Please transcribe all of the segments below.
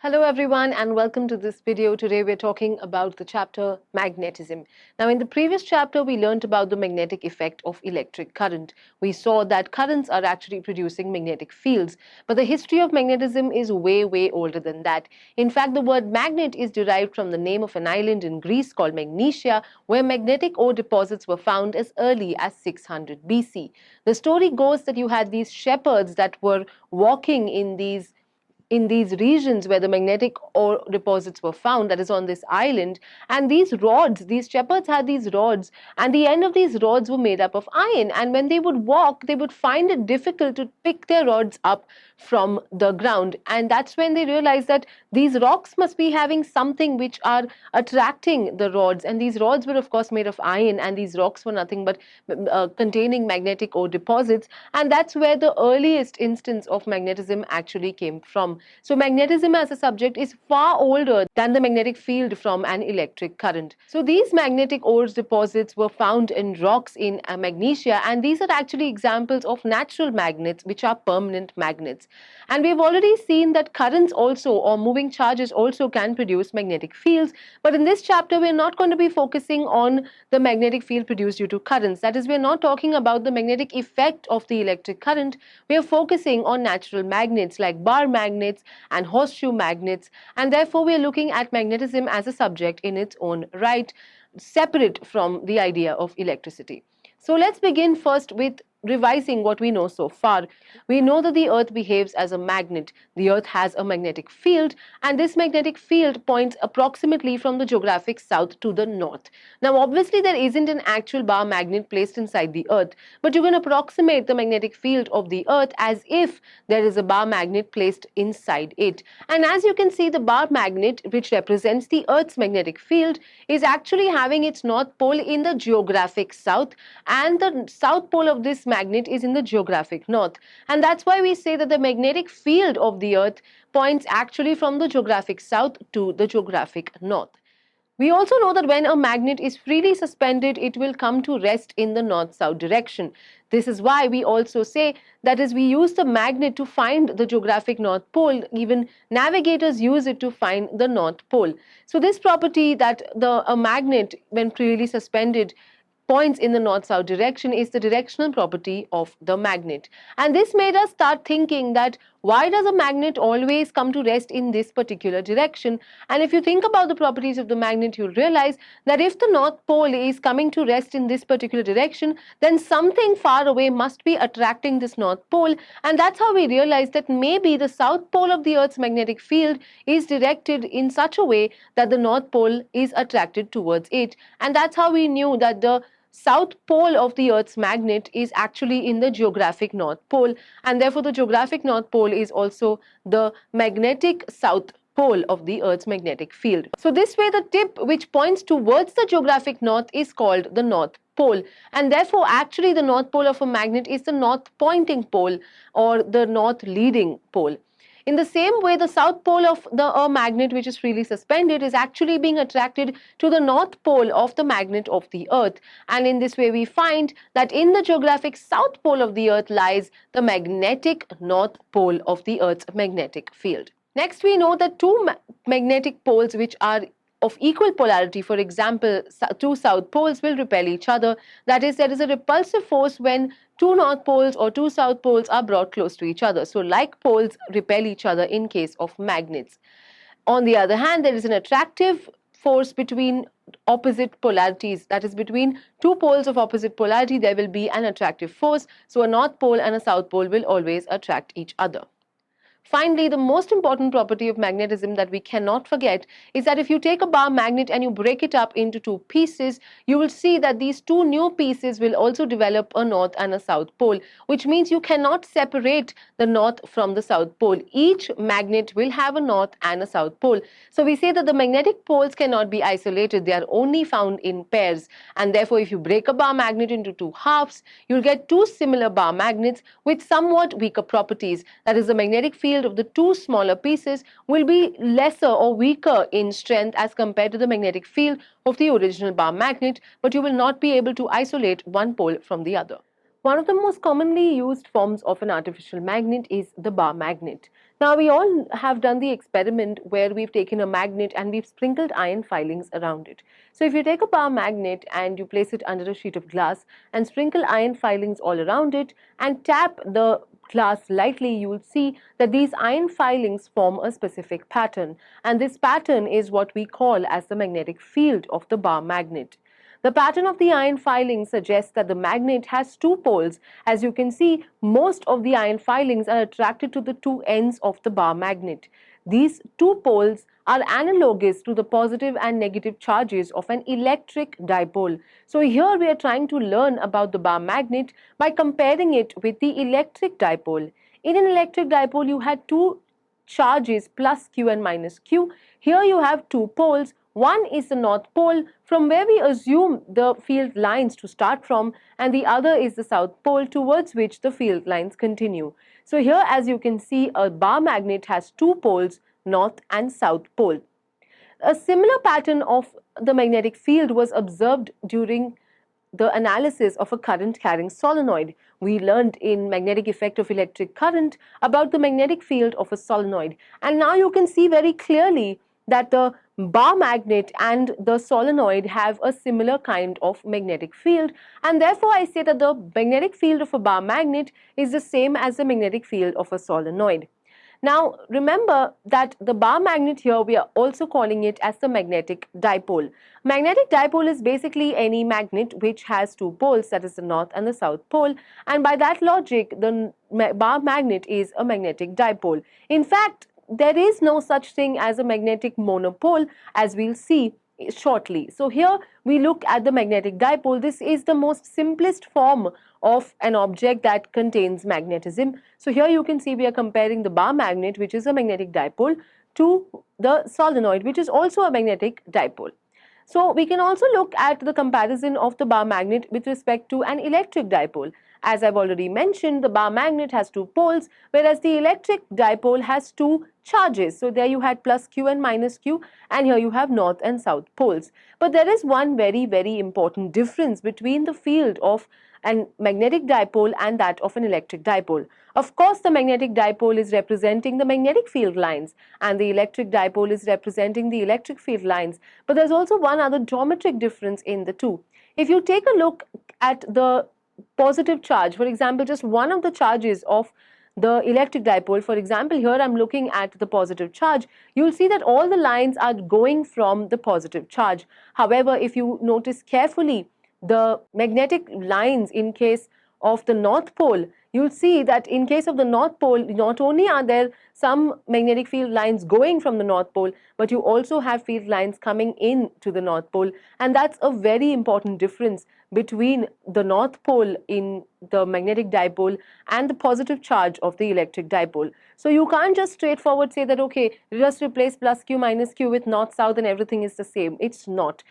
Hello everyone and welcome to this video. Today we're talking about the chapter magnetism. Now in the previous chapter we learned about the magnetic effect of electric current. We saw that currents are actually producing magnetic fields, but the history of magnetism is way older than that. In fact, the word magnet is derived from the name of an island in Greece called Magnesia, where magnetic ore deposits were found as early as 600 BC. The story goes that you had these shepherds that were walking in these regions where the magnetic ore deposits were found, that is on this island, and these shepherds had these rods, and the end of these rods were made up of iron, and when they would walk they would find it difficult to pick their rods up from the ground, and that's when they realized that these rocks must be having something which are attracting the rods, and these rods were of course made of iron, and these rocks were nothing but containing magnetic ore deposits, and that's where the earliest instance of magnetism actually came from. So magnetism as a subject is far older than the magnetic field from an electric current. So these magnetic ore deposits were found in rocks in Magnesia, and these are actually examples of natural magnets which are permanent magnets. And we've already seen that currents also, or moving charges also, can produce magnetic fields, but in this chapter we're not going to be focusing on the magnetic field produced due to currents. That is, we're not talking about the magnetic effect of the electric current. We are focusing on natural magnets like bar magnets and horseshoe magnets, and therefore we are looking at magnetism as a subject in its own right, separate from the idea of electricity. So let's begin first with revising what we know so far. We know that the earth behaves as a magnet. The earth has a magnetic field, and this magnetic field points approximately from the geographic south to the north. Now obviously there isn't an actual bar magnet placed inside the earth, but you can approximate the magnetic field of the earth as if there is a bar magnet placed inside it. And as you can see, the bar magnet, which represents the earth's magnetic field, is actually having its north pole in the geographic south, and the south pole of this magnet is in the geographic north, and that's why we say that the magnetic field of the earth points actually from the geographic south to the geographic north. We also know that when a magnet is freely suspended, it will come to rest in the north-south direction. This is why we also say, that is, we use the magnet to find the geographic north pole. Even navigators use it to find the north pole. So this property that a magnet, when freely suspended, points in the north-south direction is the directional property of the magnet. And this made us start thinking that why does a magnet always come to rest in this particular direction? And if you think about the properties of the magnet, you'll realize that if the north pole is coming to rest in this particular direction, then something far away must be attracting this north pole. And that's how we realize that maybe the south pole of the Earth's magnetic field is directed in such a way that the north pole is attracted towards it. And that's how we knew that the south pole of the Earth's magnet is actually in the geographic north pole, and therefore the geographic north pole is also the magnetic south pole of the Earth's magnetic field. So this way the tip which points towards the geographic north is called the north pole, and therefore actually the north pole of a magnet is the north pointing pole or the north leading pole. In the same way, the south pole of a magnet which is freely suspended is actually being attracted to the north pole of the magnet of the Earth. And in this way, we find that in the geographic south pole of the Earth lies the magnetic north pole of the Earth's magnetic field. Next, we know that two magnetic poles which are of equal polarity, for example, two south poles will repel each other. That is, there is a repulsive force when two north poles or two south poles are brought close to each other. So like poles repel each other in case of magnets. On the other hand, there is an attractive force between opposite polarities. That is, between two poles of opposite polarity, there will be an attractive force. So a north pole and a south pole will always attract each other. Finally, the most important property of magnetism that we cannot forget is that if you take a bar magnet and you break it up into two pieces, you will see that these two new pieces will also develop a north and a south pole, which means you cannot separate the north from the south pole. Each magnet will have a north and a south pole. So we say that the magnetic poles cannot be isolated. They are only found in pairs. And therefore, if you break a bar magnet into two halves, you'll get two similar bar magnets with somewhat weaker properties. That is, the magnetic field of the two smaller pieces will be lesser or weaker in strength as compared to the magnetic field of the original bar magnet, but you will not be able to isolate one pole from the other. One of the most commonly used forms of an artificial magnet is the bar magnet. Now, we all have done the experiment where we've taken a magnet and we've sprinkled iron filings around it. So, if you take a bar magnet and you place it under a sheet of glass and sprinkle iron filings all around it and tap the glass lightly, you will see that these iron filings form a specific pattern. And this pattern is what we call as the magnetic field of the bar magnet. The pattern of the iron filing suggests that the magnet has two poles. As you can see, most of the iron filings are attracted to the two ends of the bar magnet. These two poles are analogous to the positive and negative charges of an electric dipole. So here we are trying to learn about the bar magnet by comparing it with the electric dipole. In an electric dipole, you had two charges plus q and minus q. Here you have two poles. One is the north pole from where we assume the field lines to start from, and the other is the south pole towards which the field lines continue. So here, as you can see, a bar magnet has two poles, north and south pole. A similar pattern of the magnetic field was observed during the analysis of a current carrying solenoid. We learned in magnetic effect of electric current about the magnetic field of a solenoid. And now you can see very clearly that the bar magnet and the solenoid have a similar kind of magnetic field, and therefore I say that the magnetic field of a bar magnet is the same as the magnetic field of a solenoid. Now remember that the bar magnet here, we are also calling it as the magnetic dipole. Magnetic dipole is basically any magnet which has two poles, that is the north and the south pole, and by that logic the bar magnet is a magnetic dipole. In fact, there is no such thing as a magnetic monopole, as we'll see shortly. So here we look at the magnetic dipole. This is the most simplest form of an object that contains magnetism. So here you can see we are comparing the bar magnet, which is a magnetic dipole, to the solenoid, which is also a magnetic dipole. So we can also look at the comparison of the bar magnet with respect to an electric dipole. As I've already mentioned, the bar magnet has two poles, whereas the electric dipole has two charges. So there you had plus q and minus q, and here you have north and south poles. But there is one very, very important difference between the field of a magnetic dipole and that of an electric dipole. Of course, the magnetic dipole is representing the magnetic field lines and the electric dipole is representing the electric field lines. But there's also one other geometric difference in the two. If you take a look at the positive charge, for example, just one of the charges of the electric dipole, for example, here I'm looking at the positive charge, you'll see that all the lines are going from the positive charge. However, if you notice carefully, the magnetic lines in case of the north pole, you'll see that in case of the north pole, not only are there some magnetic field lines going from the north pole, but you also have field lines coming in to the north pole, and that's a very important difference between the north pole in the magnetic dipole and the positive charge of the electric dipole. So you can't just straightforward say that, okay, just replace plus q minus q with north south and everything is the same. It's not.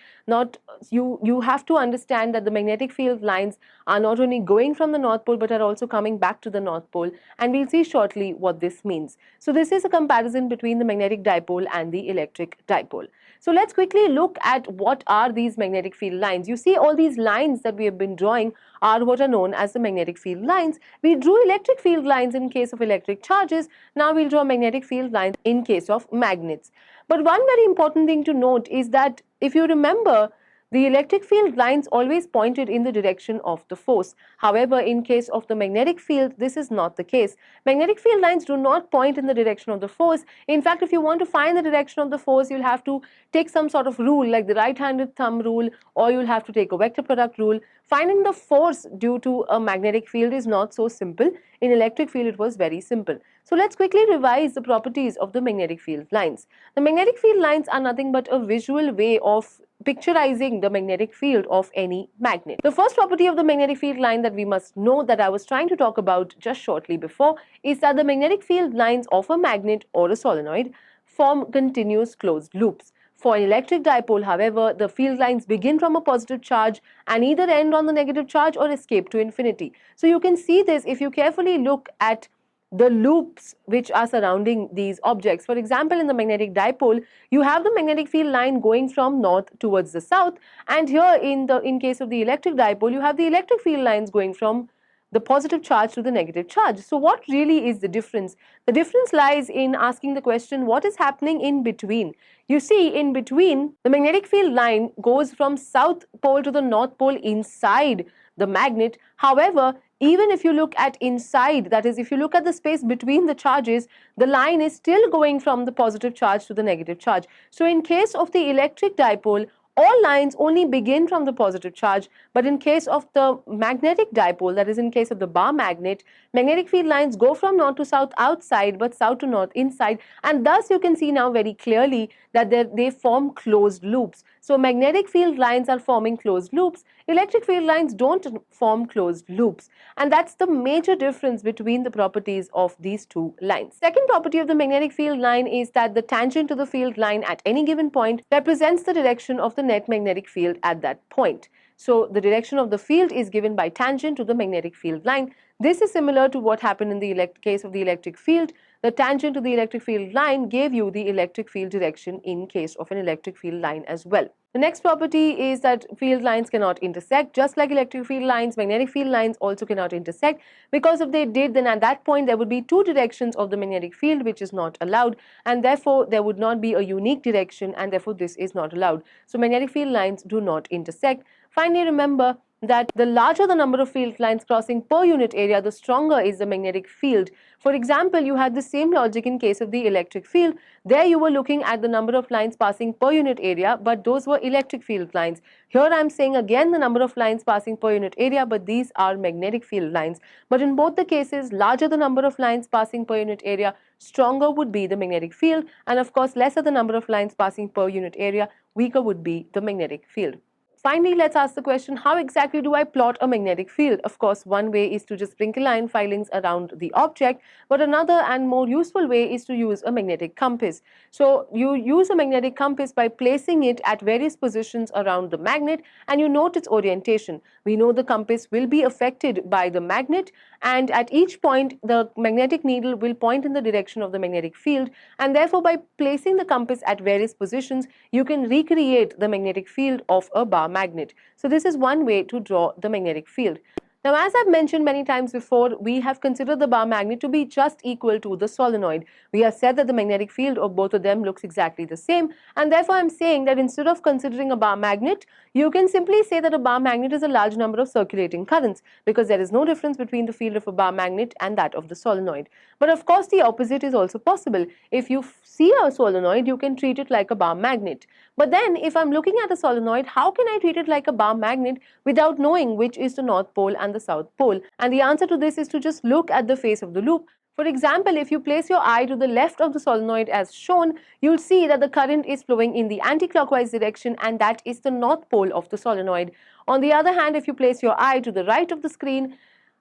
You have to understand that the magnetic field lines are not only going from the north pole but are also coming back to the north pole, and we'll see shortly what this means. So this is a comparison between the magnetic dipole and the electric dipole. So let's quickly look at what are these magnetic field lines. You see all these lines that we have been drawing are what are known as the magnetic field lines. We drew electric field lines in case of electric charges. Now we'll draw magnetic field lines in case of magnets. But one very important thing to note is that if you remember, the electric field lines always pointed in the direction of the force. However, in case of the magnetic field, this is not the case. Magnetic field lines do not point in the direction of the force. In fact, if you want to find the direction of the force, you'll have to take some sort of rule like the right-handed thumb rule, or you'll have to take a vector product rule. Finding the force due to a magnetic field is not so simple. In electric field, it was very simple. So let's quickly revise the properties of the magnetic field lines. The magnetic field lines are nothing but a visual way of picturizing the magnetic field of any magnet. The first property of the magnetic field line that we must know, that I was trying to talk about just shortly before, is that the magnetic field lines of a magnet or a solenoid form continuous closed loops. For an electric dipole, however, the field lines begin from a positive charge and either end on the negative charge or escape to infinity. So you can see this if you carefully look at the loops which are surrounding these objects. For example, in the magnetic dipole, you have the magnetic field line going from north towards the south, and here in case of the electric dipole, you have the electric field lines going from the positive charge to the negative charge. So what really is the difference? The difference lies in asking the question, what is happening in between? You see, in between, the magnetic field line goes from south pole to the north pole inside the magnet. However, even if you look at inside, that is, if you look at the space between the charges, the line is still going from the positive charge to the negative charge. So in case of the electric dipole, all lines only begin from the positive charge, but in case of the magnetic dipole, that is in case of the bar magnet, magnetic field lines go from north to south outside, but south to north inside, and thus you can see now very clearly that they form closed loops. So magnetic field lines are forming closed loops, electric field lines don't form closed loops, and that's the major difference between the properties of these two lines. Second property of the magnetic field line is that the tangent to the field line at any given point represents the direction of the net magnetic field at that point. So the direction of the field is given by tangent to the magnetic field line. This is similar to what happened in the case of the electric field. The tangent to the electric field line gave you the electric field direction in case of an electric field line as well. The next property is that field lines cannot intersect. Just like electric field lines, magnetic field lines also cannot intersect, because if they did, then at that point there would be two directions of the magnetic field, which is not allowed, and therefore there would not be a unique direction, and therefore this is not allowed. So magnetic field lines do not intersect. Finally, remember that the larger the number of field lines crossing per unit area, the stronger is the magnetic field. For example, you had the same logic in case of the electric field. There you were looking at the number of lines passing per unit area, but those were electric field lines. Here I am saying again the number of lines passing per unit area, but these are magnetic field lines. But in both the cases, larger the number of lines passing per unit area, stronger would be the magnetic field, and of course lesser the number of lines passing per unit area, weaker would be the magnetic field. Finally, let's ask the question, how exactly do I plot a magnetic field? Of course, one way is to just sprinkle line filings around the object, but another and more useful way is to use a magnetic compass. So you use a magnetic compass by placing it at various positions around the magnet, and you note its orientation. We know the compass will be affected by the magnet, and at each point the magnetic needle will point in the direction of the magnetic field, and therefore by placing the compass at various positions, you can recreate the magnetic field of a bar magnet. So this is one way to draw the magnetic field. Now, as I've mentioned many times before, we have considered the bar magnet to be just equal to the solenoid. We have said that the magnetic field of both of them looks exactly the same, and therefore I'm saying that instead of considering a bar magnet, you can simply say that a bar magnet is a large number of circulating currents, because there is no difference between the field of a bar magnet and that of the solenoid. But of course the opposite is also possible. If you see a solenoid, you can treat it like a bar magnet. But then if I'm looking at a solenoid, how can I treat it like a bar magnet without knowing which is the north pole and the south pole? And the answer to this is to just look at the face of the loop. For example, if you place your eye to the left of the solenoid as shown, you'll see that the current is flowing in the anti-clockwise direction, and that is the north pole of the solenoid. On the other hand, if you place your eye to the right of the screen,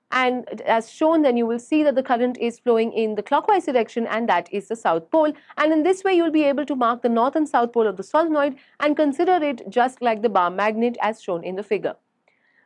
and as shown, then you will see that the current is flowing in the clockwise direction, and that is the south pole. And in this way you will be able to mark the north and south pole of the solenoid and consider it just like the bar magnet as shown in the figure.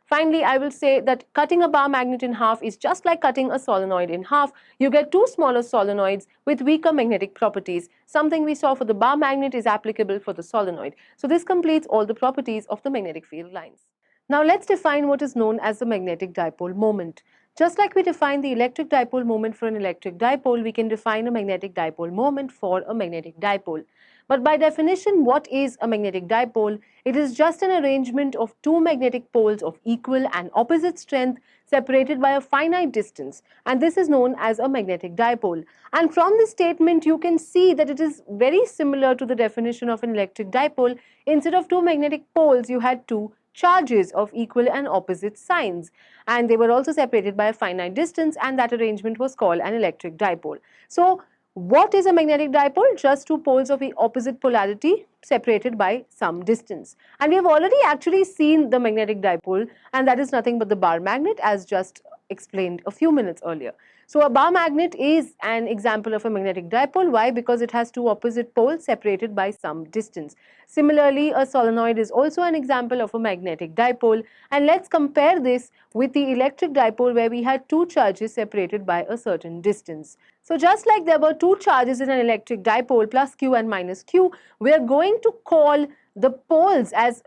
Finally, I will say that cutting a bar magnet in half is just like cutting a solenoid in half. You get two smaller solenoids with weaker magnetic properties. Something we saw for the bar magnet is applicable for the solenoid. So this completes all the properties of the magnetic field lines. Now let's define what is known as the magnetic dipole moment. Just like we define the electric dipole moment for an electric dipole, we can define a magnetic dipole moment for a magnetic dipole. But by definition, what is a magnetic dipole? It is just an arrangement of two magnetic poles of equal and opposite strength separated by a finite distance, and this is known as a magnetic dipole. And from this statement, you can see that it is very similar to the definition of an electric dipole. Instead of two magnetic poles, you had two charges of equal and opposite signs, and they were also separated by a finite distance, and that arrangement was called an electric dipole. So what is a magnetic dipole? Just two poles of the opposite polarity separated by some distance. And we have already actually seen the magnetic dipole, and that is nothing but the bar magnet, as just explained a few minutes earlier. So a bar magnet is an example of a magnetic dipole. Why? Because it has two opposite poles separated by some distance. Similarly, a solenoid is also an example of a magnetic dipole. And let's compare this with the electric dipole, where we had two charges separated by a certain distance. So just like there were two charges in an electric dipole, plus q and minus q, we are going to call the poles as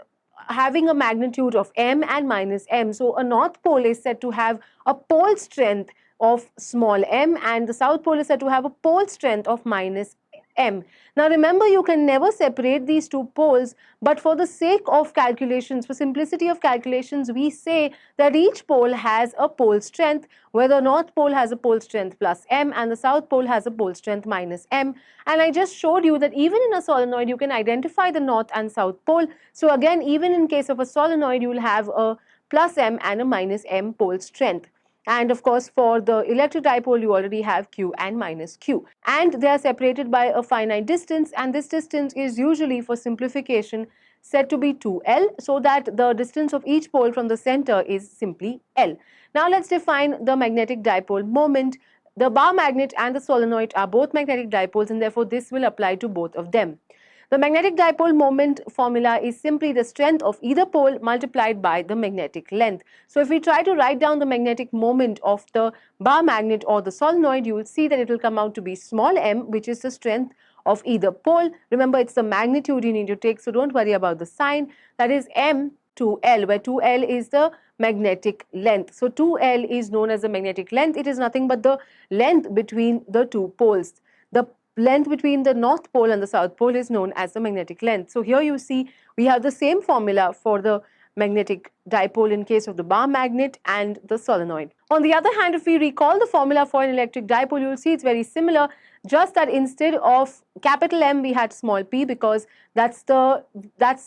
having a magnitude of m and minus m. So a north pole is said to have a pole strength of small m, and the south pole is said to have a pole strength of minus m. Now remember, you can never separate these two poles, but for the sake of calculations, for simplicity of calculations, we say that each pole has a pole strength, where the north pole has a pole strength plus m and the south pole has a pole strength minus m. And I just showed you that even in a solenoid you can identify the north and south pole. So again, even in case of a solenoid, you will have a plus m and a minus m pole strength. And of course, for the electric dipole, you already have Q and minus Q. And they are separated by a finite distance, and this distance is usually, for simplification, said to be 2L, so that the distance of each pole from the center is simply L. Now let's define the magnetic dipole moment. The bar magnet and the solenoid are both magnetic dipoles, and therefore this will apply to both of them. The magnetic dipole moment formula is simply the strength of either pole multiplied by the magnetic length. So if we try to write down the magnetic moment of the bar magnet or the solenoid, you will see that it will come out to be small m, which is the strength of either pole. Remember, it's the magnitude you need to take, so don't worry about the sign. That is m 2L, where 2L is the magnetic length. So 2L is known as the magnetic length. It is nothing but the length between the two poles. The length between the north pole and the south pole is known as the magnetic length. So here you see we have the same formula for the magnetic dipole in case of the bar magnet and the solenoid. On the other hand, if we recall the formula for an electric dipole, you will see it's very similar, just that instead of capital M we had small p, because that's the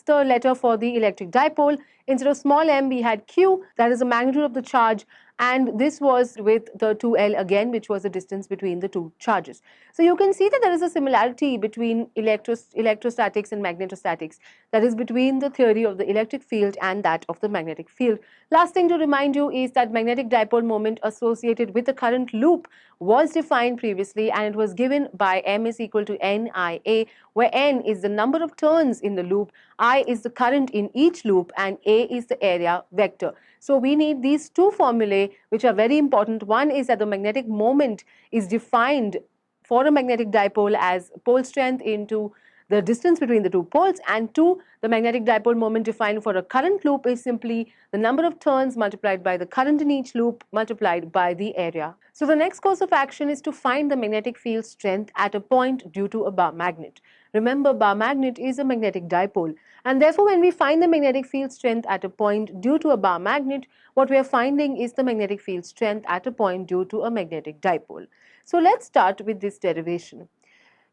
letter for the electric dipole. Instead of small m we had Q, that is the magnitude of the charge, and this was with the 2L again, which was the distance between the two charges. So you can see that there is a similarity between electrostatics and magnetostatics, that is between the theory of the electric field and that of the magnetic field. Last thing to remind you is that magnetic dipole moment associated with the current loop was defined previously, and it was given by m is equal to NIA, where n is the number of turns in the loop, I is the current in each loop, and A is the area vector. So we need these two formulae, which are very important. One is that the magnetic moment is defined for a magnetic dipole as pole strength into the distance between the two poles, and two, the magnetic dipole moment defined for a current loop is simply the number of turns multiplied by the current in each loop multiplied by the area. So the next course of action is to find the magnetic field strength at a point due to a bar magnet. Remember, bar magnet is a magnetic dipole, and therefore when we find the magnetic field strength at a point due to a bar magnet, what we are finding is the magnetic field strength at a point due to a magnetic dipole. So let's start with this derivation.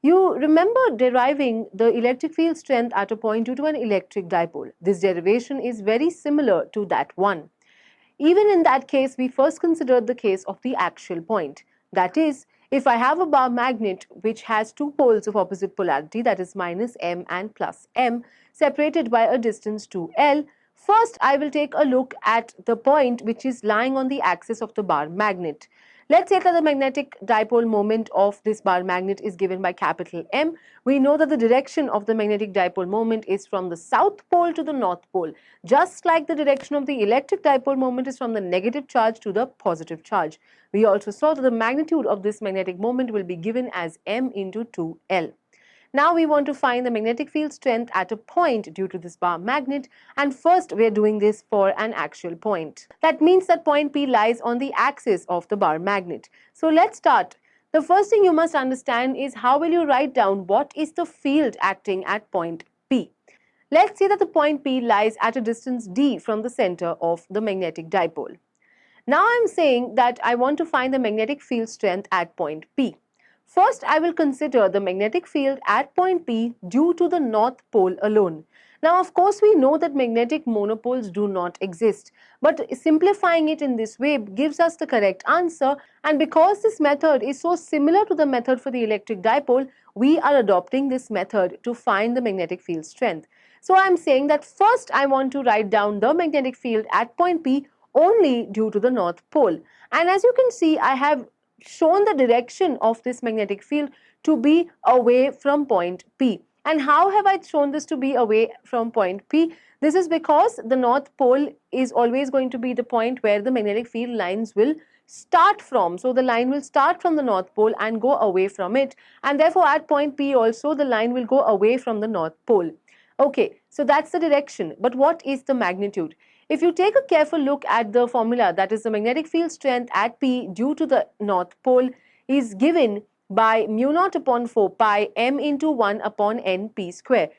You remember deriving the electric field strength at a point due to an electric dipole. This derivation is very similar to that one. Even in that case, we first considered the case of the actual point. That is, if I have a bar magnet which has two poles of opposite polarity, that is minus m and plus m, separated by a distance 2L, first I will take a look at the point which is lying on the axis of the bar magnet. Let's say that the magnetic dipole moment of this bar magnet is given by capital M. We know that the direction of the magnetic dipole moment is from the south pole to the north pole, just like the direction of the electric dipole moment is from the negative charge to the positive charge. We also saw that the magnitude of this magnetic moment will be given as m into 2L. Now we want to find the magnetic field strength at a point due to this bar magnet, and first we are doing this for an actual point. That means that point P lies on the axis of the bar magnet. So let's start. The first thing you must understand is how will you write down what is the field acting at point P. Let's say that the point P lies at a distance d from the center of the magnetic dipole. Now I am saying that I want to find the magnetic field strength at point P. First, I will consider the magnetic field at point P due to the north pole alone. Now, of course, we know that magnetic monopoles do not exist, but simplifying it in this way gives us the correct answer, and because this method is so similar to the method for the electric dipole, we are adopting this method to find the magnetic field strength. So, I am saying that first I want to write down the magnetic field at point P only due to the north pole, and as you can see, I have shown the direction of this magnetic field to be away from point P. And how have I shown this to be away from point P? This is because the north pole is always going to be the point where the magnetic field lines will start from. So the line will start from the north pole and go away from it, and therefore at point P also the line will go away from the north pole. Okay, so that's the direction. But what is the magnitude? If you take a careful look at the formula, that is the magnetic field strength at P due to the North Pole is given by mu naught upon 4 pi m into 1 upon n p square.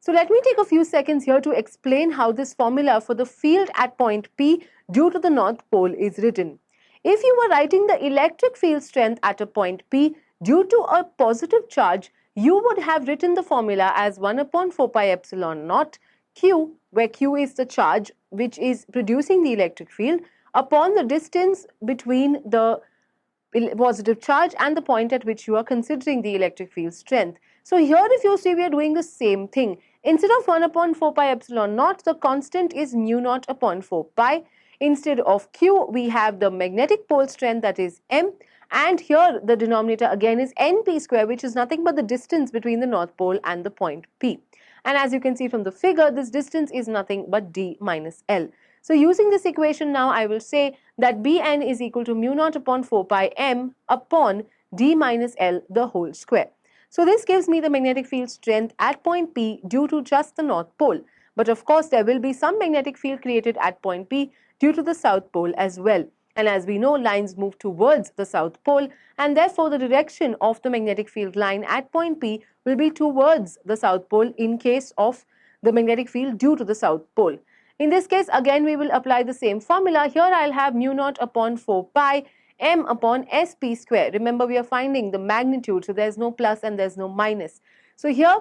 So let me take a few seconds here to explain how this formula for the field at point P due to the North Pole is written. If you were writing the electric field strength at a point P due to a positive charge, you would have written the formula as 1 upon 4 pi epsilon naught q, where q is the charge which is producing the electric field, upon the distance between the positive charge and the point at which you are considering the electric field strength. So here if you see we are doing the same thing. Instead of 1 upon 4 pi epsilon naught, the constant is mu naught upon 4 pi. Instead of q, we have the magnetic pole strength, that is m, and here the denominator again is np square, which is nothing but the distance between the North Pole and the point P. And as you can see from the figure, this distance is nothing but d minus L. So using this equation now, I will say that Bn is equal to mu naught upon 4 pi m upon d minus L the whole square. So this gives me the magnetic field strength at point P due to just the North Pole. But of course, there will be some magnetic field created at point P due to the South Pole as well. And as we know, lines move towards the South Pole, and therefore the direction of the magnetic field line at point P will be towards the South Pole in case of the magnetic field due to the South Pole. In this case, again we will apply the same formula. Here I'll have mu naught upon 4 pi m upon sp square. Remember, we are finding the magnitude, so there's no plus and there's no minus. So here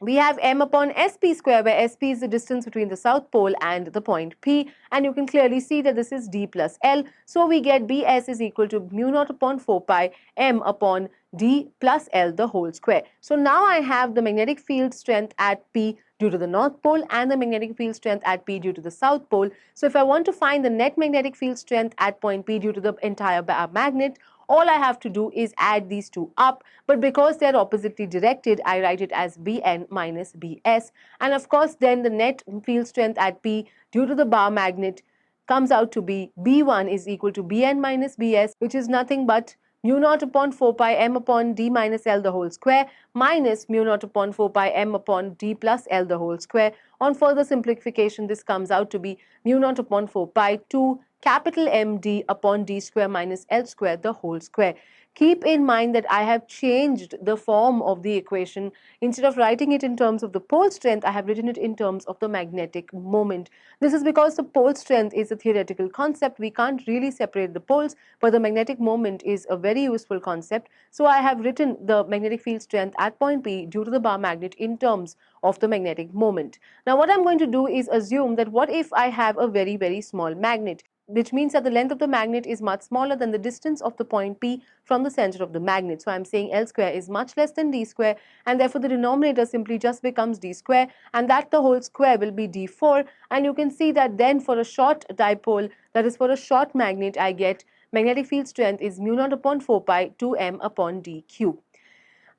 we have m upon sp square, where sp is the distance between the South Pole and the point P, and you can clearly see that this is d plus L. So we get Bs is equal to mu naught upon 4 pi m upon d plus L the whole square. So now I have the magnetic field strength at P due to the North Pole and the magnetic field strength at P due to the South Pole. So if I want to find the net magnetic field strength at point P due to the entire magnet, all I have to do is add these two up, but because they are oppositely directed, I write it as Bn minus Bs, and of course then the net field strength at P due to the bar magnet comes out to be B1 is equal to Bn minus Bs, which is nothing but mu naught upon 4 pi m upon d minus L the whole square minus mu naught upon 4 pi m upon d plus L the whole square. On further simplification, this comes out to be mu naught upon 4 pi 2 capital M d upon d square minus L square the whole square. Keep in mind that I have changed the form of the equation. Instead of writing it in terms of the pole strength, I have written it in terms of the magnetic moment. This is because the pole strength is a theoretical concept. We can't really separate the poles, but the magnetic moment is a very useful concept. So I have written the magnetic field strength at point P due to the bar magnet in terms of the magnetic moment. Now what I'm going to do is assume that what if I have a very, very small magnet, which means that the length of the magnet is much smaller than the distance of the point P from the center of the magnet. So I'm saying L square is much less than D square, and therefore the denominator simply just becomes D square, and that the whole square will be D4. And you can see that then for a short dipole, that is for a short magnet, I get magnetic field strength is mu naught upon 4 pi 2m upon d cube.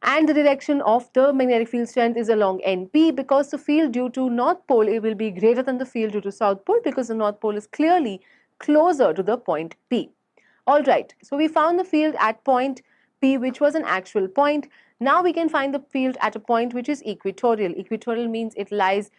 And the direction of the magnetic field strength is along NP, because the field due to North Pole, it will be greater than the field due to South Pole, because the North Pole is clearly closer to the point P. Alright, so we found the field at point P, which was an actual point. Now we can find the field at a point which is equatorial. Equatorial means it lies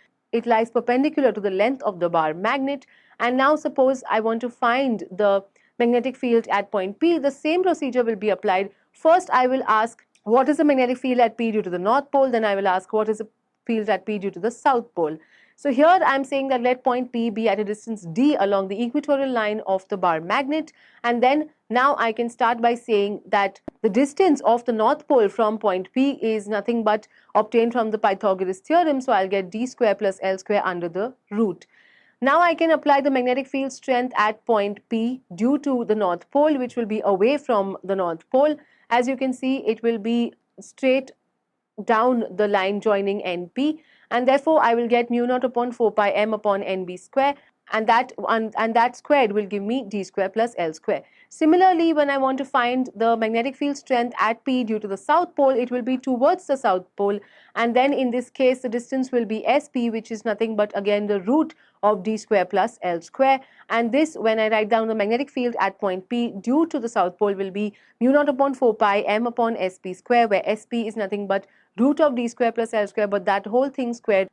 perpendicular to the length of the bar magnet. And now suppose I want to find the magnetic field at point P. The same procedure will be applied. First I will ask what is the magnetic field at P due to the North Pole, then I will ask what is the field at P due to the South Pole. So here I am saying that let point P be at a distance d along the equatorial line of the bar magnet, and then now I can start by saying that the distance of the North Pole from point P is nothing but obtained from the Pythagoras theorem, so I'll get d square plus L square under the root. Now I can apply the magnetic field strength at point P due to the North Pole, which will be away from the North Pole. As you can see, it will be straight down the line joining NP, and therefore I will get mu naught upon 4 pi m upon NB square, and that squared will give me d square plus L square. Similarly, when I want to find the magnetic field strength at P due to the South Pole, it will be towards the South Pole, and then in this case the distance will be SP, which is nothing but again the root of d square plus L square, and this, when I write down the magnetic field at point P due to the south pole, will be mu naught upon 4 pi m upon sp square, where sp is nothing but root of d square plus L square, but that whole thing squared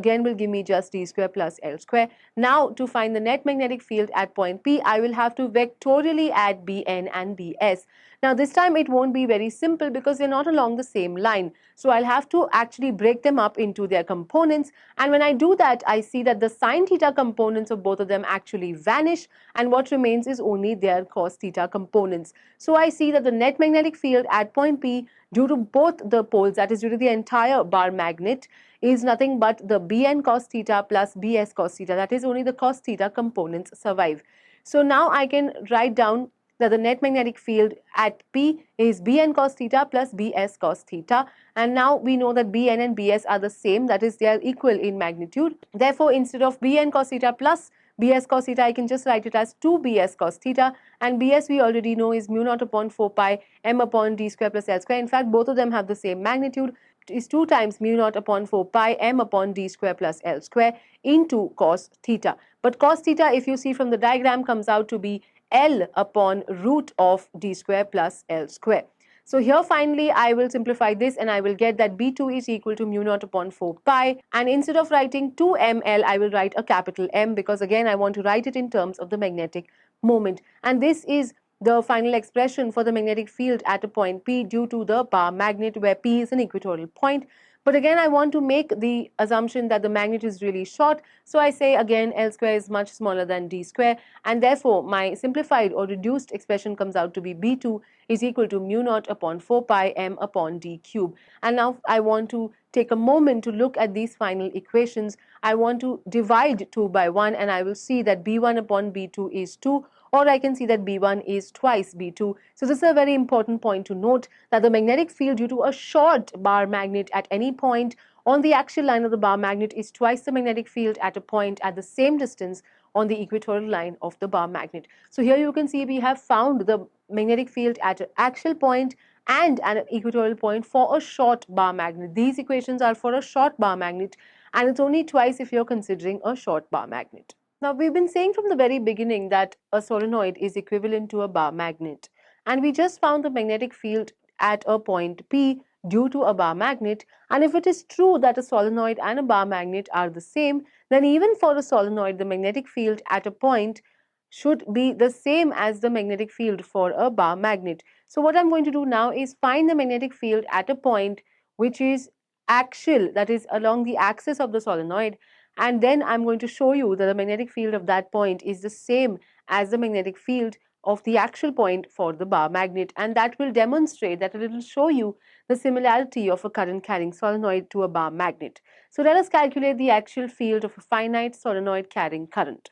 again will give me just d square plus L square. Now to find the net magnetic field at point P, I will have to vectorially add Bn and Bs. Now this time it won't be very simple because they're not along the same line. So I'll have to actually break them up into their components, and when I do that, I see that the sine theta components of both of them actually vanish, and what remains is only their cos theta components. So I see that the net magnetic field at point P due to both the poles, that is due to the entire bar magnet, is nothing but the Bn cos theta plus Bs cos theta, that is only the cos theta components survive. So now I can write down that the net magnetic field at P is Bn cos theta plus Bs cos theta, and now we know that Bn and Bs are the same, that is they are equal in magnitude. Therefore, instead of Bn cos theta plus Bs cos theta, I can just write it as 2Bs cos theta, and Bs we already know is mu naught upon 4 pi m upon d square plus L square. In fact, both of them have the same magnitude, is 2 times mu naught upon 4 pi m upon d square plus L square into cos theta. But cos theta, if you see from the diagram, comes out to be L upon root of d square plus L square. So here finally I will simplify this and I will get that B2 is equal to mu naught upon 4 pi, and instead of writing 2ml, I will write a capital M, because again I want to write it in terms of the magnetic moment, and this is the final expression for the magnetic field at a point P due to the bar magnet, where P is an equatorial point. But again, I want to make the assumption that the magnet is really short, so I say again L square is much smaller than d square, and therefore my simplified or reduced expression comes out to be B2 is equal to mu naught upon 4 pi m upon d cube. And now I want to take a moment to look at these final equations. I want to divide 2 by 1, and I will see that B1 upon B2 is 2, or I can see that B1 is twice B2. So this is a very important point to note, that the magnetic field due to a short bar magnet at any point on the axial line of the bar magnet is twice the magnetic field at a point at the same distance on the equatorial line of the bar magnet. So here you can see we have found the magnetic field at an axial point and at an equatorial point for a short bar magnet. These equations are for a short bar magnet, and it's only twice if you're considering a short bar magnet. Now, we've been saying from the very beginning that a solenoid is equivalent to a bar magnet, and we just found the magnetic field at a point P due to a bar magnet, and if it is true that a solenoid and a bar magnet are the same, then even for a solenoid the magnetic field at a point should be the same as the magnetic field for a bar magnet. So what I'm going to do now is find the magnetic field at a point which is axial, that is along the axis of the solenoid, and then I'm going to show you that the magnetic field of that point is the same as the magnetic field of the actual point for the bar magnet, and that will demonstrate that it will show you the similarity of a current carrying solenoid to a bar magnet. So let us calculate the actual field of a finite solenoid carrying current.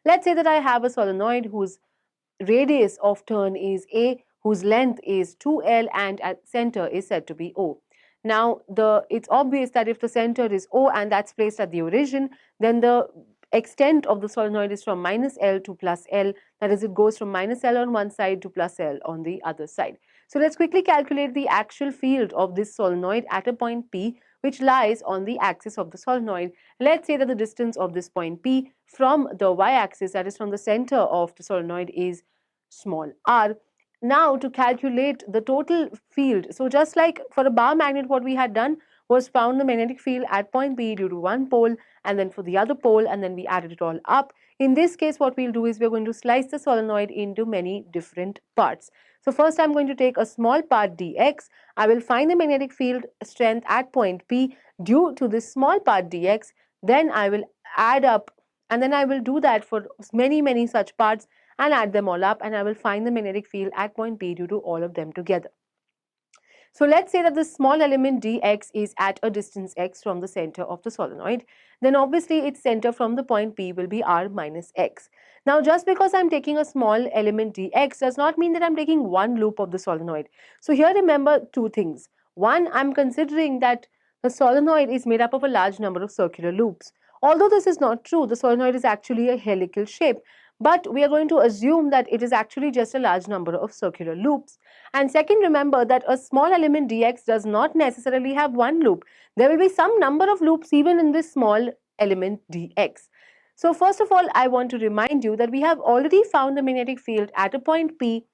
Let's say that I have a solenoid whose radius of turn is A, whose length is 2L, and at center is said to be O. Now, it's obvious that if the center is O and that's placed at the origin, then the extent of the solenoid is from minus L to plus L, that is, it goes from minus L on one side to plus L on the other side. So let's quickly calculate the actual field of this solenoid at a point P, which lies on the axis of the solenoid. Let's say that the distance of this point P from the y-axis, that is from the center of the solenoid, is small r. Now to calculate the total field, so just like for a bar magnet, what we had done was found the magnetic field at point P due to one pole and then for the other pole, and then we added it all up. In this case, what we'll do is we're going to slice the solenoid into many different parts. So first I'm going to take a small part dx. I will find the magnetic field strength at point P due to this small part dx. Then I will add up, and then I will do that for many such parts and add them all up, and I will find the magnetic field at point P due to all of them together. So let's say that the small element dx is at a distance x from the center of the solenoid, then obviously its center from the point P will be r minus x. Now just because I'm taking a small element dx does not mean that I'm taking one loop of the solenoid. So here remember two things. One, I'm considering that the solenoid is made up of a large number of circular loops. Although this is not true, the solenoid is actually a helical shape, but we are going to assume that it is actually just a large number of circular loops. And second, remember that a small element dx does not necessarily have one loop. There will be some number of loops even in this small element dx. So first of all, I want to remind you that we have already found the magnetic field at a point P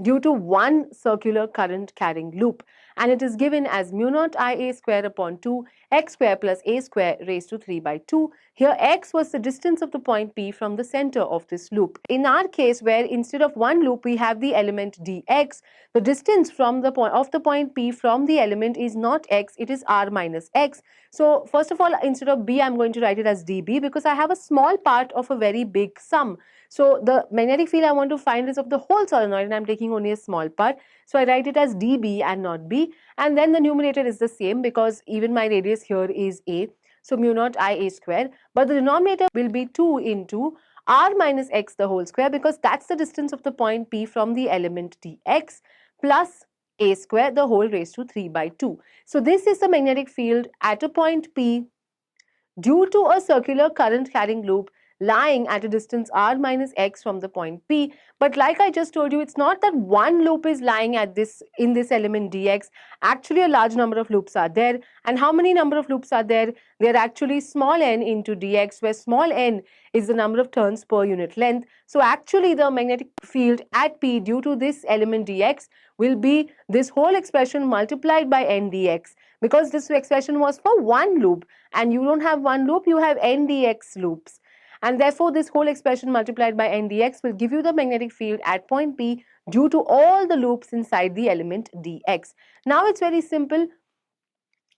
due to one circular current carrying loop, and it is given as mu naught Ia square upon 2 x square plus a square raised to 3 by 2. Here x was the distance of the point P from the center of this loop. In our case, where instead of one loop we have the element dx, the distance from the point P from the element is not x, it is r minus x. So first of all, instead of b, I'm going to write it as dB because I have a small part of a very big sum. So the magnetic field I want to find is of the whole solenoid, and I'm taking only a small part. So I write it as dB and not b, and then the numerator is the same because even my radius here is a. So mu naught Ia square, but the denominator will be 2 into r minus x the whole square, because that's the distance of the point P from the element dx, plus a square the whole raised to 3 by 2. So this is the magnetic field at a point P due to a circular current carrying loop lying at a distance r minus x from the point P. But like I just told you, it's not that one loop is lying at this in this element dx. Actually, a large number of loops are there. And how many number of loops are there? They are actually small n into dx, where small n is the number of turns per unit length. So actually, the magnetic field at P due to this element dx will be this whole expression multiplied by n dx, because this expression was for one loop, and you don't have one loop, you have n dx loops. And therefore, this whole expression multiplied by n dx will give you the magnetic field at point P due to all the loops inside the element dx. Now it's very simple.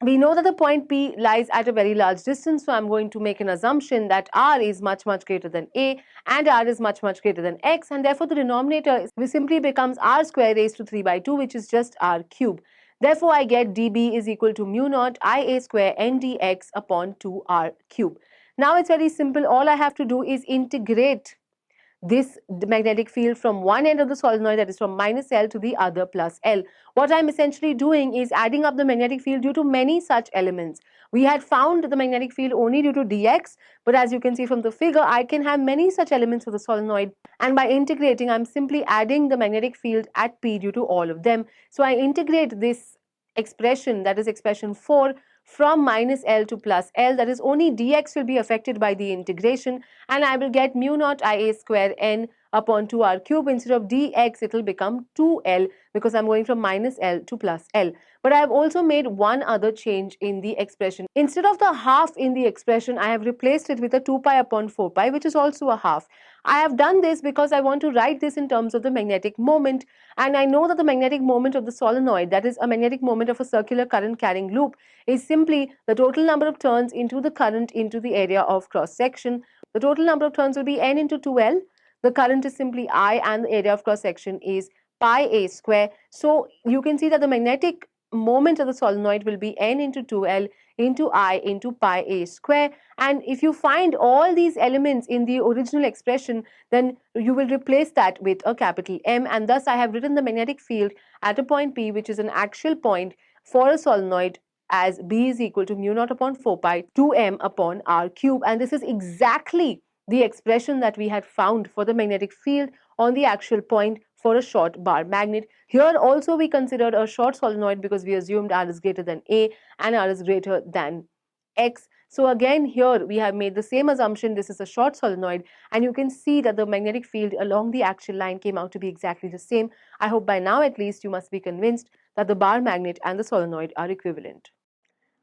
We know that the point P lies at a very large distance, so I'm going to make an assumption that r is much greater than a, and r is much greater than x, and therefore the denominator simply becomes r square raised to 3 by 2, which is just r cube. Therefore, I get dB is equal to mu naught Ia square n dx upon 2r cube. Now it's very simple. All I have to do is integrate this magnetic field from one end of the solenoid, that is from minus L, to the other plus L. What I'm essentially doing is adding up the magnetic field due to many such elements. We had found the magnetic field only due to dx, but as you can see from the figure, I can have many such elements for the solenoid, and by integrating, I'm simply adding the magnetic field at P due to all of them. So I integrate this expression, that is expression 4, from minus L to plus L, that is only dx will be affected by the integration, and I will get mu naught Ia square n upon 2r cube. Instead of dx, it will become 2L, because I'm going from minus L to plus L. But I have also made one other change in the expression. Instead of the half in the expression, I have replaced it with a 2 pi upon 4 pi, which is also a half. I have done this because I want to write this in terms of the magnetic moment, and I know that the magnetic moment of the solenoid, that is a magnetic moment of a circular current carrying loop, is simply the total number of turns into the current into the area of cross section. The total number of turns will be n into 2L. The current is simply I, and the area of cross section is pi a square. So you can see that the magnetic moment of the solenoid will be n into 2L into I into pi a square. And if you find all these elements in the original expression, then you will replace that with a capital M, and thus I have written the magnetic field at a point P, which is an actual point for a solenoid, as B is equal to mu naught upon 4 pi 2m upon r cube. And this is exactly the expression that we had found for the magnetic field on the actual point for a short bar magnet. Here also we considered a short solenoid because we assumed r is greater than a and r is greater than x. So again, here we have made the same assumption. This is a short solenoid, and you can see that the magnetic field along the axial line came out to be exactly the same. I hope by now at least you must be convinced that the bar magnet and the solenoid are equivalent.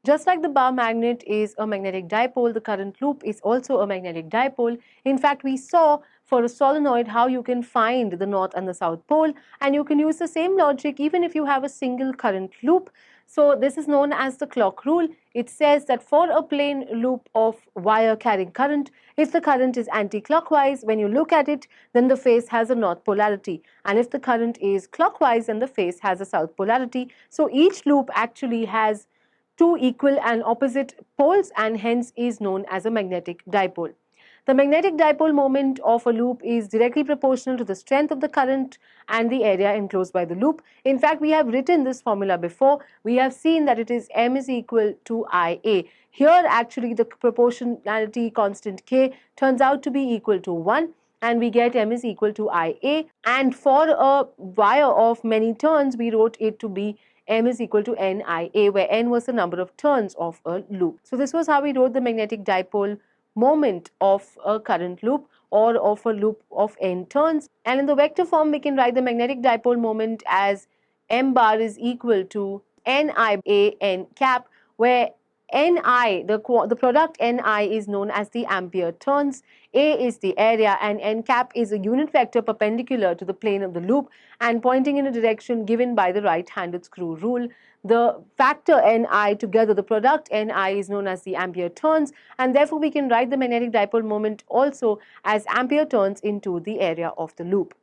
Just like the bar magnet is a magnetic dipole, the current loop is also a magnetic dipole. In fact, we saw for a solenoid how you can find the north and the south pole, and you can use the same logic even if you have a single current loop. So this is known as the clock rule. It says that for a plain loop of wire carrying current, if the current is anti-clockwise, when you look at it, then the face has a north polarity, and if the current is clockwise, then the face has a south polarity. So each loop actually has two equal and opposite poles, and hence is known as a magnetic dipole. The magnetic dipole moment of a loop is directly proportional to the strength of the current and the area enclosed by the loop. In fact, we have written this formula before. We have seen that it is M is equal to Ia. Here actually the proportionality constant K turns out to be equal to 1, and we get M is equal to Ia, and for a wire of many turns we wrote it to be M is equal to NIA, where N was the number of turns of a loop. So this was how we wrote the magnetic dipole moment of a current loop or of a loop of n turns. And in the vector form, we can write the magnetic dipole moment as m bar is equal to Ni a n cap, where Ni, the product Ni is known as the ampere turns, A is the area, and n cap is a unit vector perpendicular to the plane of the loop and pointing in a direction given by the right-handed screw rule. The factor Ni together, the product Ni, is known as the ampere turns, and therefore we can write the magnetic dipole moment also as ampere turns into the area of the loop.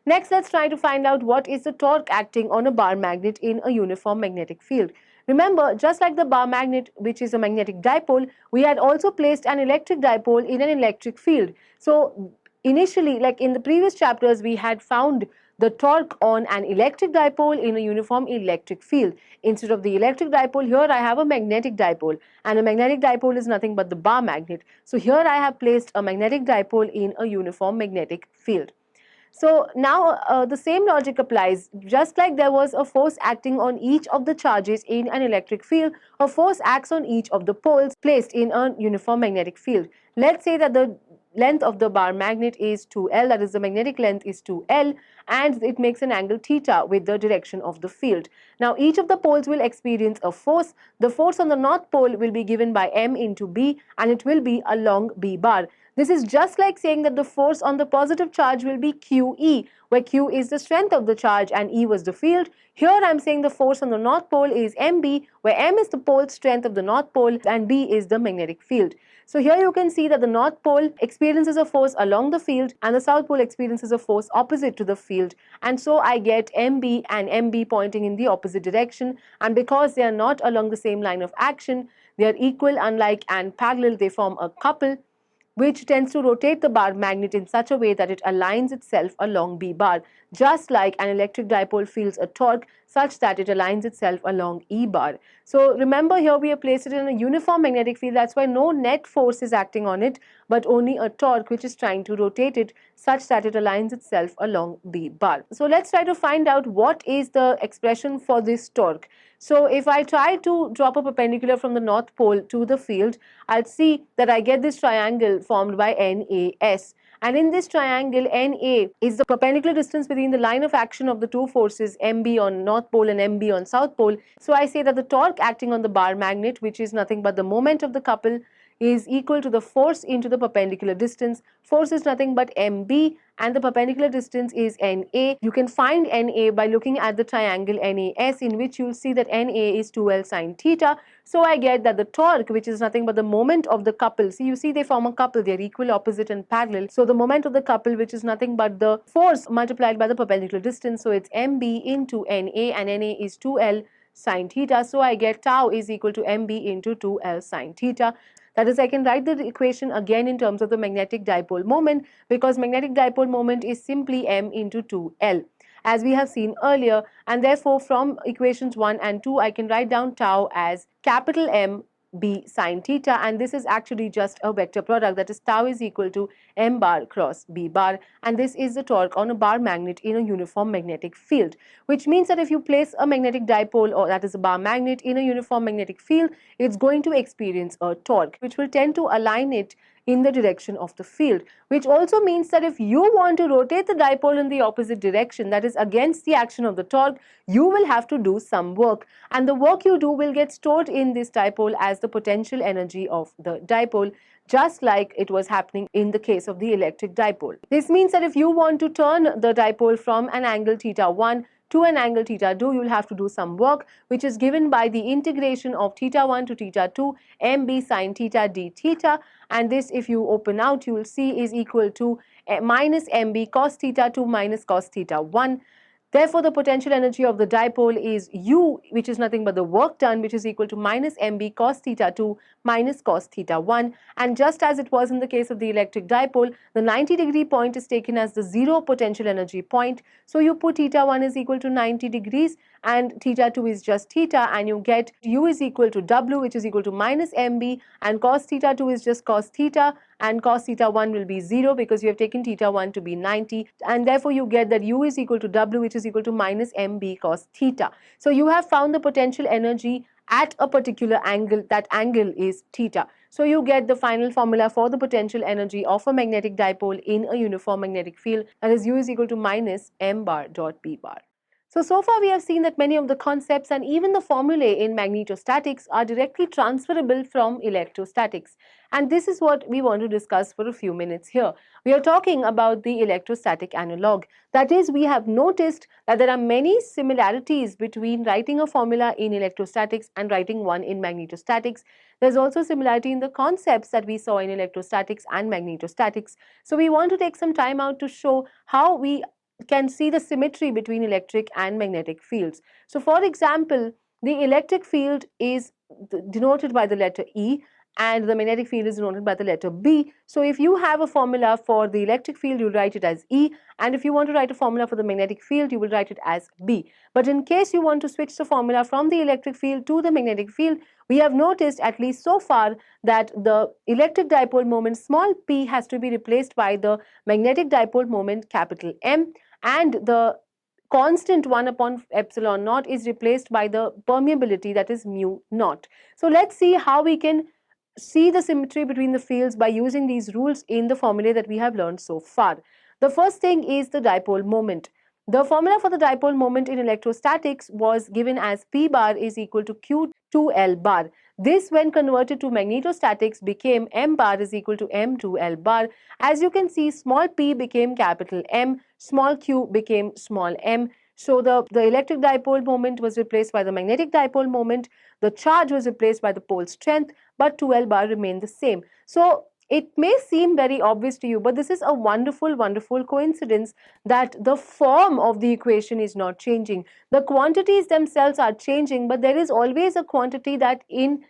Next, let's try to find out what is the torque acting on a bar magnet in a uniform magnetic field. Remember, just like the bar magnet, which is a magnetic dipole, we had also placed an electric dipole in an electric field. So initially, like in the previous chapters, we had found the torque on an electric dipole in a uniform electric field. Instead of the electric dipole, here I have a magnetic dipole, and a magnetic dipole is nothing but the bar magnet. So here I have placed a magnetic dipole in a uniform magnetic field. So now the same logic applies. Just like there was a force acting on each of the charges in an electric field, a force acts on each of the poles placed in a uniform magnetic field. Let's say that the length of the bar magnet is 2L, that is the magnetic length is 2L, and it makes an angle theta with the direction of the field. Now each of the poles will experience a force. The force on the north pole will be given by m into b, and it will be along b bar. This is just like saying that the force on the positive charge will be QE, where Q is the strength of the charge and E was the field. Here I am saying the force on the north pole is MB, where M is the pole strength of the north pole and B is the magnetic field. So here you can see that the north pole experiences a force along the field and the south pole experiences a force opposite to the field. And so I get MB and MB pointing in the opposite direction, and because they are not along the same line of action, they are equal, unlike, and parallel, they form a couple, which tends to rotate the bar magnet in such a way that it aligns itself along B bar, just like an electric dipole feels a torque such that it aligns itself along E bar. So remember, here we have placed it in a uniform magnetic field. That's why no net force is acting on it, but only a torque which is trying to rotate it such that it aligns itself along B bar. So let's try to find out what is the expression for this torque. So if I try to drop a perpendicular from the north pole to the field, I'll see that I get this triangle formed by NAS. And in this triangle, NA is the perpendicular distance between the line of action of the two forces, MB on north pole and MB on south pole. So I say that the torque acting on the bar magnet, which is nothing but the moment of the couple, is equal to the force into the perpendicular distance. Force is nothing but MB and the perpendicular distance is NA. You can find NA by looking at the triangle NAS, in which you'll see that NA is 2L sine theta. So I get that the torque, which is nothing but the moment of the couple, see, you see they form a couple, they are equal, opposite and parallel. So the moment of the couple, which is nothing but the force multiplied by the perpendicular distance, so it's MB into NA, and NA is 2L sine theta. So I get tau is equal to MB into 2L sine theta. That is, I can write the equation again in terms of the magnetic dipole moment, because magnetic dipole moment is simply m into 2L, as we have seen earlier, and therefore from equations 1 and 2 I can write down tau as capital M B sine theta, and this is actually just a vector product, that is tau is equal to m bar cross b bar, and this is the torque on a bar magnet in a uniform magnetic field, which means that if you place a magnetic dipole, or that is a bar magnet, in a uniform magnetic field, it's going to experience a torque which will tend to align it in the direction of the field, which also means that if you want to rotate the dipole in the opposite direction, that is against the action of the torque, you will have to do some work, and the work you do will get stored in this dipole as the potential energy of the dipole, just like it was happening in the case of the electric dipole. This means that if you want to turn the dipole from an angle theta 1 to an angle theta 2, you will have to do some work, which is given by the integration of theta 1 to theta 2 mb sine theta d theta, and this, if you open out, you will see is equal to minus mb cos theta 2 minus cos theta 1. Therefore, the potential energy of the dipole is U, which is nothing but the work done, which is equal to minus mb cos theta 2 minus cos theta 1. And just as it was in the case of the electric dipole, the 90-degree point is taken as the zero potential energy point. So you put theta 1 is equal to 90 degrees and theta 2 is just theta, and you get U is equal to W, which is equal to minus mb, and cos theta 2 is just cos theta, and cos theta 1 will be 0 because you have taken theta 1 to be 90, and therefore you get that U is equal to W, which is equal to minus mb cos theta. So you have found the potential energy at a particular angle. That angle is theta. So you get the final formula for the potential energy of a magnetic dipole in a uniform magnetic field, that is U is equal to minus m bar dot p bar. So far we have seen that many of the concepts and even the formulae in magnetostatics are directly transferable from electrostatics. And this is what we want to discuss for a few minutes here. We are talking about the electrostatic analog. That is, we have noticed that there are many similarities between writing a formula in electrostatics and writing one in magnetostatics. There's also similarity in the concepts that we saw in electrostatics and magnetostatics. So we want to take some time out to show how we can see the symmetry between electric and magnetic fields. So for example, the electric field is denoted by the letter E and the magnetic field is denoted by the letter B. So if you have a formula for the electric field, you'll write it as E, and if you want to write a formula for the magnetic field, you will write it as B. But in case you want to switch the formula from the electric field to the magnetic field, we have noticed, at least so far, that the electric dipole moment small p has to be replaced by the magnetic dipole moment capital M, and the constant 1 upon epsilon naught is replaced by the permeability, that is mu naught. So let's see how we can see the symmetry between the fields by using these rules in the formulae that we have learned so far. The first thing is the dipole moment. The formula for the dipole moment in electrostatics was given as P bar is equal to Q2L bar. This, when converted to magnetostatics, became M bar is equal to M2L bar. As you can see, small p became capital M, small q became small m. So the electric dipole moment was replaced by the magnetic dipole moment, the charge was replaced by the pole strength, but 2L bar remained the same. So it may seem very obvious to you, but this is a wonderful, wonderful coincidence that the form of the equation is not changing. The quantities themselves are changing, but there is always a quantity that in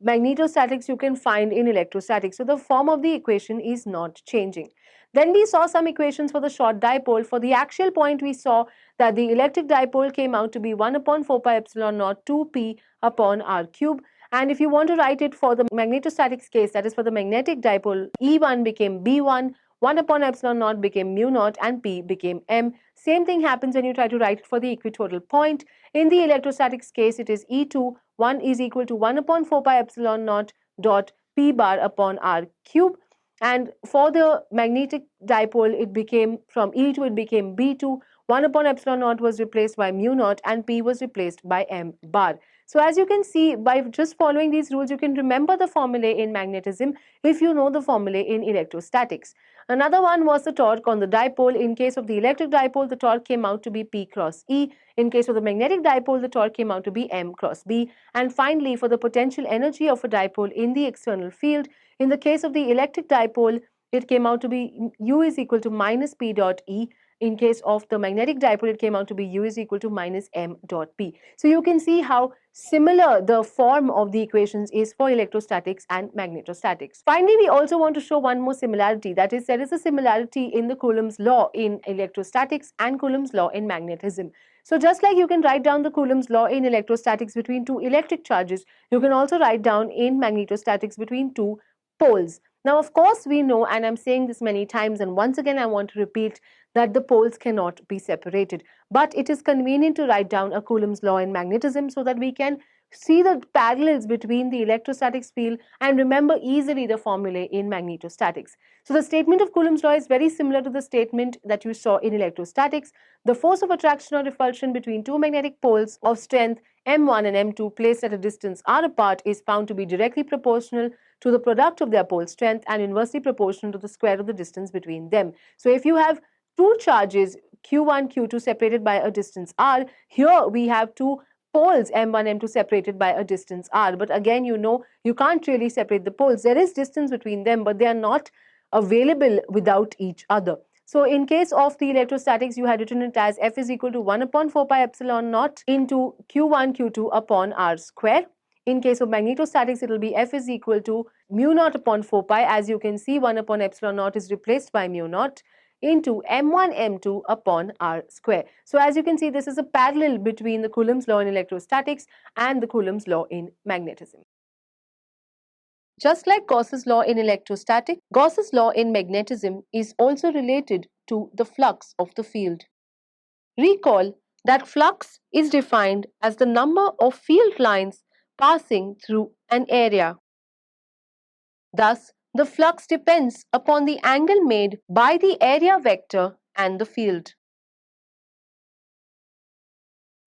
magnetostatics you can find in electrostatics. So the form of the equation is not changing. Then we saw some equations for the short dipole. For the axial point, we saw that the electric dipole came out to be 1 upon 4 pi epsilon naught 2p upon r cube. And if you want to write it for the magnetostatics case, that is for the magnetic dipole, E1 became B1, 1 upon epsilon naught became mu naught, and P became M. Same thing happens when you try to write it for the equatorial point. In the electrostatics case, it is E2, 1 is equal to 1 upon 4 pi epsilon naught dot P bar upon R cube. And for the magnetic dipole, it became from E2, it became B2, 1 upon epsilon naught was replaced by mu naught, and P was replaced by M bar. So as you can see, by just following these rules, you can remember the formulae in magnetism if you know the formulae in electrostatics. Another one was the torque on the dipole. In case of the electric dipole, the torque came out to be P cross E. In case of the magnetic dipole, the torque came out to be M cross B. And finally, for the potential energy of a dipole in the external field, in the case of the electric dipole, it came out to be U is equal to minus P dot E. In case of the magnetic dipole, it came out to be U is equal to minus M dot P. So you can see how similar the form of the equations is for electrostatics and magnetostatics. Finally, we also want to show one more similarity. That is, there is a similarity in the Coulomb's law in electrostatics and Coulomb's law in magnetism. So just like you can write down the Coulomb's law in electrostatics between two electric charges, you can also write down in magnetostatics between two poles. Now, of course, we know, and I'm saying this many times, and once again I want to repeat, that the poles cannot be separated. But it is convenient to write down a Coulomb's law in magnetism so that we can see the parallels between the electrostatics field and remember easily the formulae in magnetostatics. So the statement of Coulomb's law is very similar to the statement that you saw in electrostatics. The force of attraction or repulsion between two magnetic poles of strength M1 and M2 placed at a distance r apart is found to be directly proportional to the product of their pole strength and inversely proportional to the square of the distance between them. So if you have two charges Q1, Q2 separated by a distance r, here we have two poles M1, M2 separated by a distance r. But again, you know, you can't really separate the poles. There is distance between them, but they are not available without each other. So in case of the electrostatics, you had written it as F is equal to 1 upon 4 pi epsilon naught into Q1, Q2 upon r square. In case of magnetostatics, it will be F is equal to mu naught upon 4 pi. As you can see, 1 upon epsilon naught is replaced by mu naught into M1, M2 upon r square. So as you can see, this is a parallel between the Coulomb's law in electrostatics and the Coulomb's law in magnetism. Just like Gauss's law in electrostatics, Gauss's law in magnetism is also related to the flux of the field. Recall that flux is defined as the number of field lines passing through an area. Thus, the flux depends upon the angle made by the area vector and the field.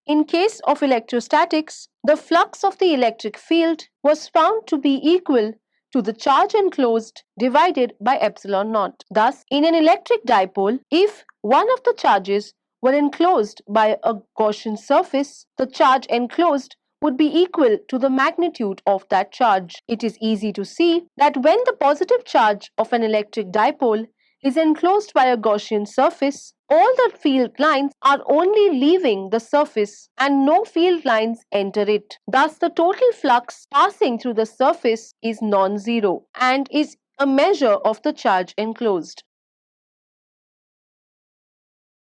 In case of electrostatics, the flux of the electric field was found to be equal to the charge enclosed divided by epsilon naught. Thus, in an electric dipole, if one of the charges were enclosed by a Gaussian surface, the charge enclosed would be equal to the magnitude of that charge. It is easy to see that when the positive charge of an electric dipole is enclosed by a Gaussian surface, all the field lines are only leaving the surface and no field lines enter it. Thus, the total flux passing through the surface is non-zero and is a measure of the charge enclosed.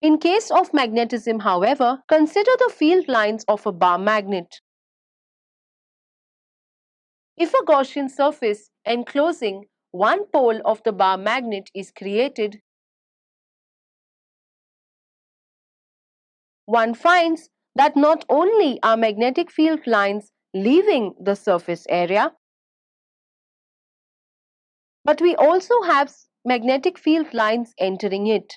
In case of magnetism, however, consider the field lines of a bar magnet. If a Gaussian surface enclosing one pole of the bar magnet is created, one finds that not only are magnetic field lines leaving the surface area, but we also have magnetic field lines entering it.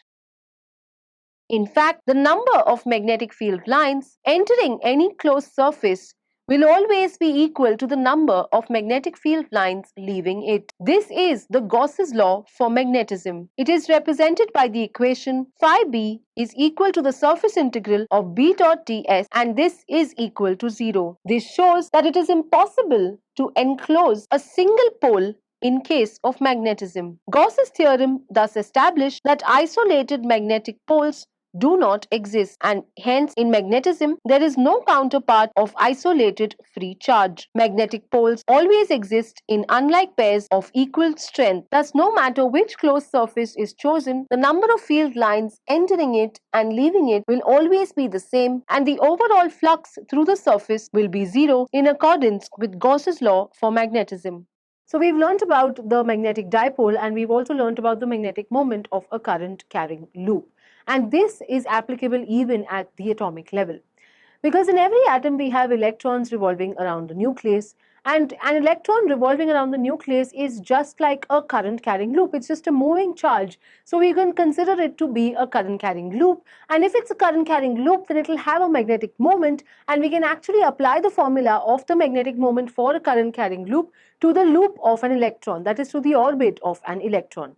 In fact, the number of magnetic field lines entering any closed surface will always be equal to the number of magnetic field lines leaving it. This is the Gauss's law for magnetism. It is represented by the equation phi b is equal to the surface integral of b dot ds, and this is equal to 0. This shows that it is impossible to enclose a single pole in case of magnetism. Gauss's theorem thus established that isolated magnetic poles do not exist, and hence in magnetism there is no counterpart of isolated free charge. Magnetic poles always exist in unlike pairs of equal strength. Thus, no matter which closed surface is chosen, the number of field lines entering it and leaving it will always be the same, and the overall flux through the surface will be zero in accordance with Gauss's law for magnetism. So we've learned about the magnetic dipole, and we've also learned about the magnetic moment of a current carrying loop. And this is applicable even at the atomic level. Because in every atom we have electrons revolving around the nucleus, and an electron revolving around the nucleus is just like a current carrying loop. It's just a moving charge. So we can consider it to be a current carrying loop. And if it's a current carrying loop, then it will have a magnetic moment, and we can actually apply the formula of the magnetic moment for a current carrying loop to the loop of an electron, that is to the orbit of an electron.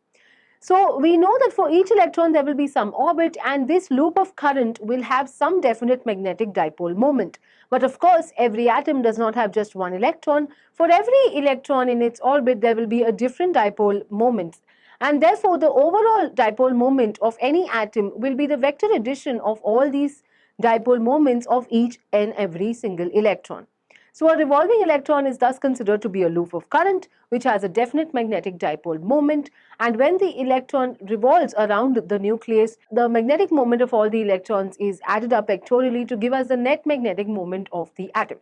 So we know that for each electron there will be some orbit, and this loop of current will have some definite magnetic dipole moment. But of course, every atom does not have just one electron. For every electron in its orbit, there will be a different dipole moment. And therefore, the overall dipole moment of any atom will be the vector addition of all these dipole moments of each and every single electron. So a revolving electron is thus considered to be a loop of current which has a definite magnetic dipole moment, and when the electron revolves around the nucleus, the magnetic moment of all the electrons is added up vectorially to give us the net magnetic moment of the atom.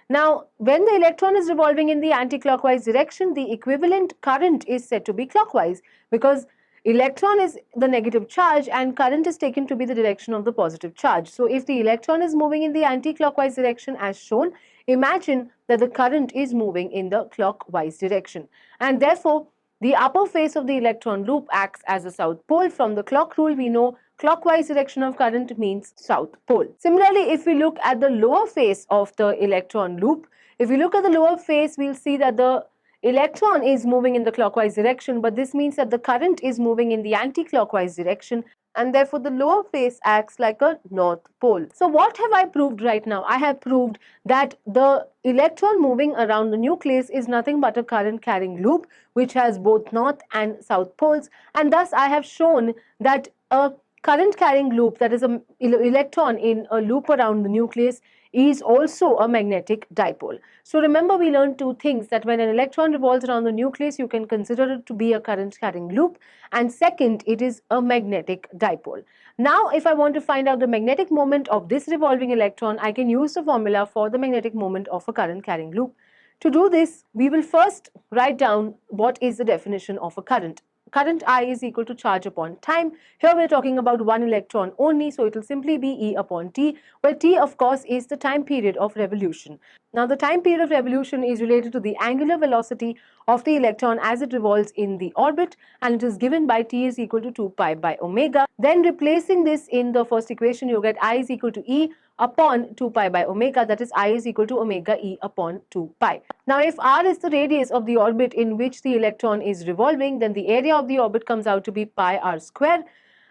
Now, when the electron is revolving in the anti-clockwise direction, the equivalent current is said to be clockwise, because electron is the negative charge and current is taken to be the direction of the positive charge. So if the electron is moving in the anti-clockwise direction as shown, imagine that the current is moving in the clockwise direction, and therefore the upper face of the electron loop acts as a south pole. From the clock rule, we know clockwise direction of current means south pole. Similarly, if we look at the lower face of the electron loop, if we look at the lower face, we'll see that the electron is moving in the clockwise direction, but this means that the current is moving in the anti-clockwise direction, and therefore the lower face acts like a north pole. So what have I proved right now? I have proved that the electron moving around the nucleus is nothing but a current carrying loop which has both north and south poles, and thus I have shown that a current carrying loop, that is an electron in a loop around the nucleus, is also a magnetic dipole. So remember, we learned two things: that when an electron revolves around the nucleus, you can consider it to be a current carrying loop, and second, it is a magnetic dipole. Now, if I want to find out the magnetic moment of this revolving electron, I can use the formula for the magnetic moment of a current carrying loop. To do this, we will first write down what is the definition of a current. current I is equal to charge upon time. Here we're talking about one electron only, so it will simply be E upon T, where T of course is the time period of revolution. Now the time period of revolution is related to the angular velocity of the electron as it revolves in the orbit, and it is given by T is equal to 2 pi by omega. Then replacing this in the first equation, you get I is equal to E upon 2 pi by omega, that is I is equal to omega E upon 2 pi. Now if R is the radius of the orbit in which the electron is revolving, then the area of the orbit comes out to be pi r square.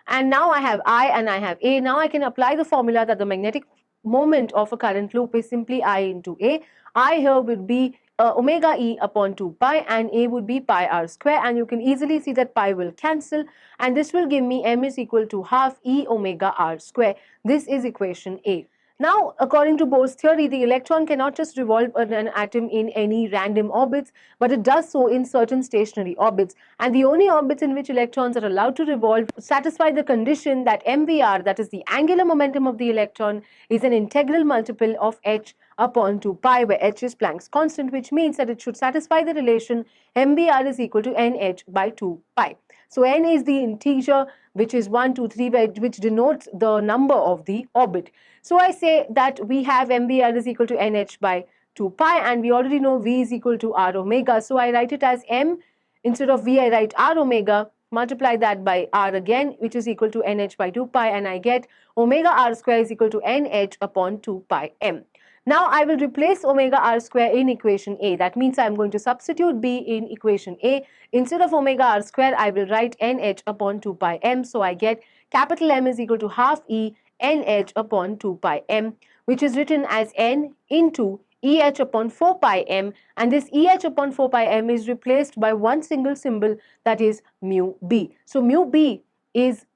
And now I have I and I have A. Now I can apply the formula that the magnetic moment of a current loop is simply I into A. I here would be omega E upon 2 pi and A would be pi r square, and you can easily see that pi will cancel, and this will give me M is equal to half E omega r square. This is equation A. Now, according to Bohr's theory, the electron cannot just revolve an atom in any random orbits, but it does so in certain stationary orbits. And the only orbits in which electrons are allowed to revolve satisfy the condition that MVR, that is the angular momentum of the electron, is an integral multiple of h upon 2 pi, where h is Planck's constant, which means that it should satisfy the relation MVR is equal to nh by 2 pi. So n is the integer which is 1, 2, 3, which denotes the number of the orbit. So I say that we have MVR is equal to NH by 2 pi, and we already know V is equal to R omega. So I write it as M, instead of V I write R omega, multiply that by R again, which is equal to NH by 2 pi, and I get omega R square is equal to NH upon 2 pi M. Now I will replace omega R square in equation A. That means I am going to substitute B in equation A. Instead of omega R square, I will write NH upon 2 pi M. So I get capital M is equal to half E NH upon 2 pi M, which is written as N into EH upon 4 pi M, and this EH upon 4 pi M is replaced by one single symbol, that is mu B. So mu B is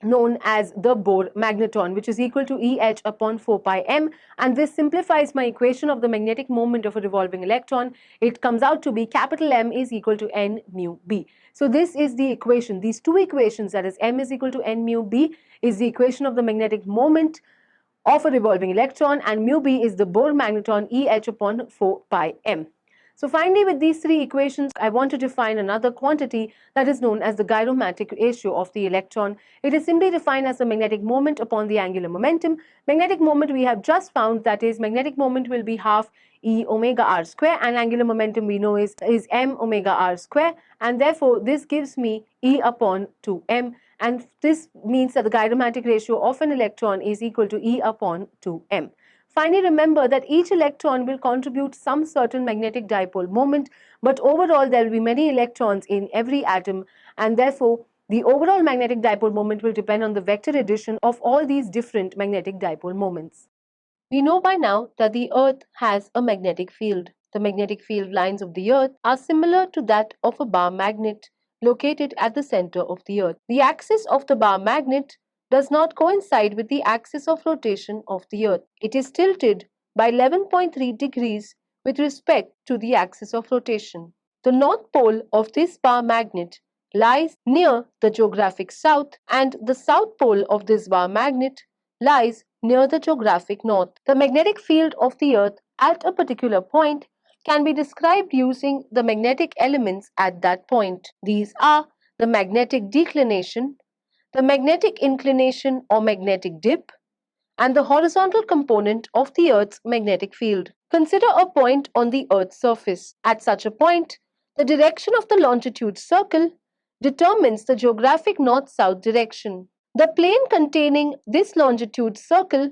known as the Bohr magneton, which is equal to EH upon 4 pi M, and this simplifies my equation of the magnetic moment of a revolving electron. It comes out to be capital M is equal to N mu B. So this is the equation, these two equations, that is M is equal to N mu B, is the equation of the magnetic moment of a revolving electron, and mu B is the Bohr magneton EH upon 4 pi M. So finally, with these three equations, I want to define another quantity that is known as the gyromatic ratio of the electron. It is simply defined as the magnetic moment upon the angular momentum. Magnetic moment we have just found, that is magnetic moment will be half E omega r square, and angular momentum we know is m omega r square, and therefore this gives me E upon 2m, and this means that the gyromatic ratio of an electron is equal to E upon 2m. Finally, remember that each electron will contribute some certain magnetic dipole moment, but overall there will be many electrons in every atom, and therefore the overall magnetic dipole moment will depend on the vector addition of all these different magnetic dipole moments. We know by now that the Earth has a magnetic field. The magnetic field lines of the Earth are similar to that of a bar magnet located at the center of the Earth. The axis of the bar magnet does not coincide with the axis of rotation of the Earth. It is tilted by 11.3 degrees with respect to the axis of rotation. The north pole of this bar magnet lies near the geographic south, and the south pole of this bar magnet lies near the geographic north. The magnetic field of the Earth at a particular point can be described using the magnetic elements at that point. These are the magnetic declination, the magnetic inclination or magnetic dip, and the horizontal component of the Earth's magnetic field. Consider a point on the Earth's surface. At such a point, the direction of the longitude circle determines the geographic north-south direction. The plane containing this longitude circle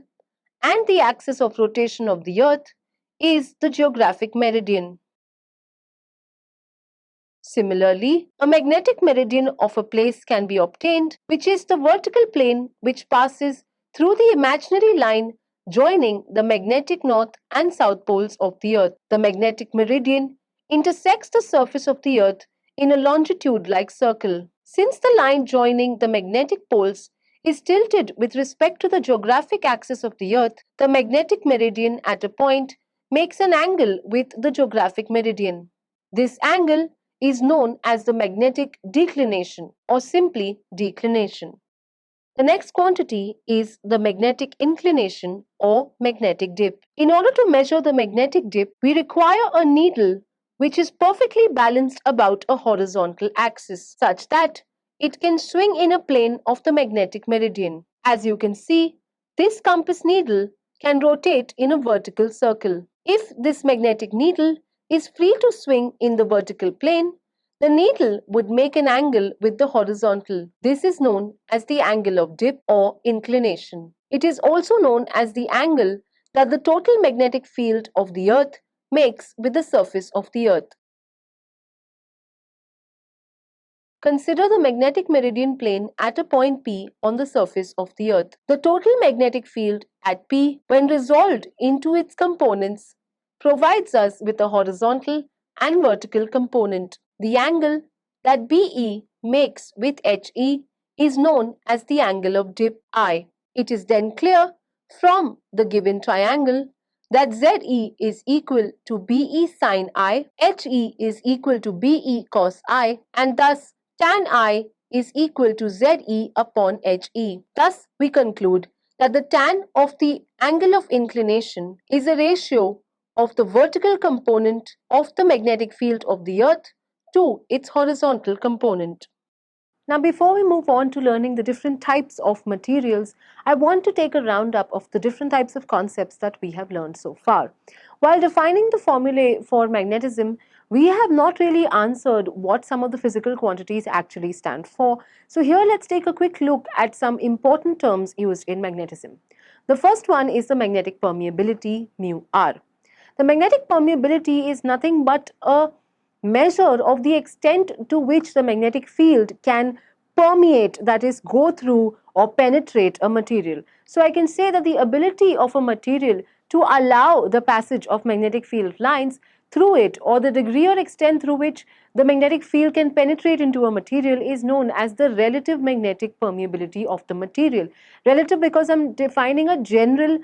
and the axis of rotation of the Earth is the geographic meridian. Similarly, a magnetic meridian of a place can be obtained, which is the vertical plane which passes through the imaginary line joining the magnetic north and south poles of the Earth. The magnetic meridian intersects the surface of the Earth in a longitude-like circle. Since the line joining the magnetic poles is tilted with respect to the geographic axis of the Earth, the magnetic meridian at a point makes an angle with the geographic meridian. This angle is known as the magnetic declination, or simply declination. The next quantity is the magnetic inclination or magnetic dip. In order to measure the magnetic dip, we require a needle which is perfectly balanced about a horizontal axis such that it can swing in a plane of the magnetic meridian. As you can see, this compass needle can rotate in a vertical circle. If this magnetic needle is free to swing in the vertical plane, the needle would make an angle with the horizontal. This is known as the angle of dip or inclination. It is also known as the angle that the total magnetic field of the Earth makes with the surface of the Earth. Consider the magnetic meridian plane at a point P on the surface of the Earth. The total magnetic field at P, when resolved into its components, provides us with a horizontal and vertical component. The angle that BE makes with HE is known as the angle of dip I. It is then clear from the given triangle that ZE is equal to BE sin I, HE is equal to BE cos I, and thus tan I is equal to ZE upon HE. Thus, we conclude that the tan of the angle of inclination is a ratio of the vertical component of the magnetic field of the Earth to its horizontal component. Now, before we move on to learning the different types of materials, I want to take a roundup of the different types of concepts that we have learned so far. While defining the formulae for magnetism, we have not really answered what some of the physical quantities actually stand for. So here let's take a quick look at some important terms used in magnetism. The first one is the magnetic permeability, mu r. The magnetic permeability is nothing but a measure of the extent to which the magnetic field can permeate, that is, go through or penetrate a material. So I can say that the ability of a material to allow the passage of magnetic field lines through it, or the degree or extent through which the magnetic field can penetrate into a material, is known as the relative magnetic permeability of the material. Relative because I'm defining a general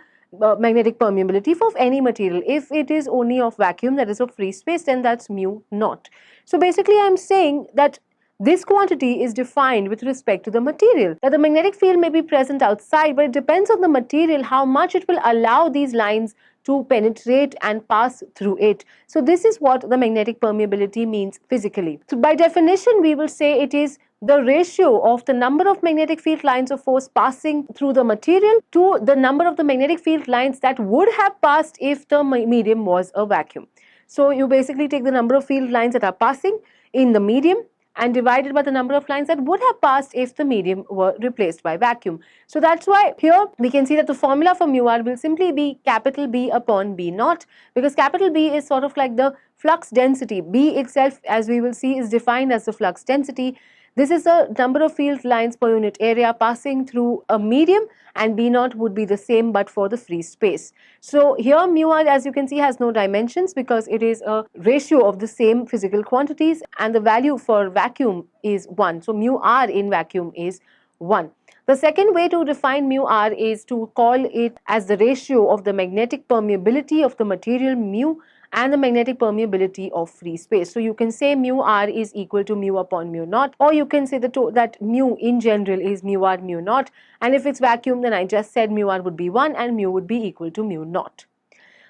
magnetic permeability of any material. If it is only of vacuum, that is of free space, then that's mu naught. So basically I'm saying that this quantity is defined with respect to the material. That the magnetic field may be present outside, but it depends on the material how much it will allow these lines to penetrate and pass through it. So this is what the magnetic permeability means physically. So by definition, we will say it is the ratio of the number of magnetic field lines of force passing through the material to the number of the magnetic field lines that would have passed if the medium was a vacuum. So you basically take the number of field lines that are passing in the medium and divided by the number of lines that would have passed if the medium were replaced by vacuum. So that's why here we can see that the formula for mu r will simply be capital B upon B naught, because capital B is sort of like the flux density. B itself, as we will see, is defined as the flux density. This is the number of field lines per unit area passing through a medium, and B naught would be the same but for the free space. So here mu r, as you can see, has no dimensions because it is a ratio of the same physical quantities, and the value for vacuum is 1. So mu r in vacuum is 1. The second way to define mu r is to call it as the ratio of the magnetic permeability of the material mu and the magnetic permeability of free space. So you can say mu r is equal to mu upon mu naught, or you can say that mu in general is mu r mu naught, and if it's vacuum, then I just said mu r would be 1 and mu would be equal to mu naught.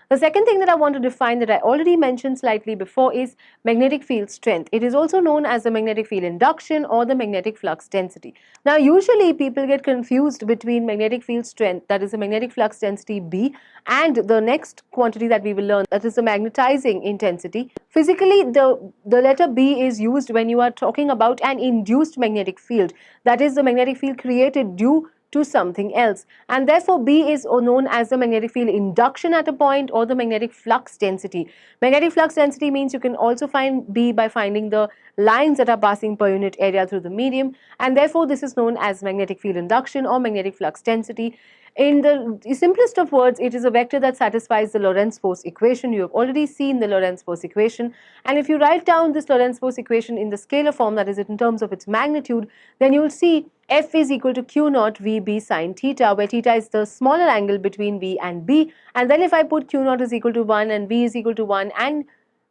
The second thing that I want to define, that I already mentioned slightly before, is magnetic field strength. It is also known as the magnetic field induction or the magnetic flux density. Now usually people get confused between magnetic field strength, that is the magnetic flux density B, and the next quantity that we will learn, that is the magnetizing intensity. Physically, the letter B is used when you are talking about an induced magnetic field, that is the magnetic field created due to something else, and therefore B is known as the magnetic field induction at a point or the magnetic flux density. Magnetic flux density means you can also find B by finding the lines that are passing per unit area through the medium, and therefore this is known as magnetic field induction or magnetic flux density. In the simplest of words, it is a vector that satisfies the Lorentz force equation. You have already seen the Lorentz force equation, and if you write down this Lorentz force equation in the scalar form, that is in terms of its magnitude, then you will see F is equal to Q naught VB sine theta, where theta is the smaller angle between V and B, and then if I put Q naught is equal to 1 and V is equal to 1 and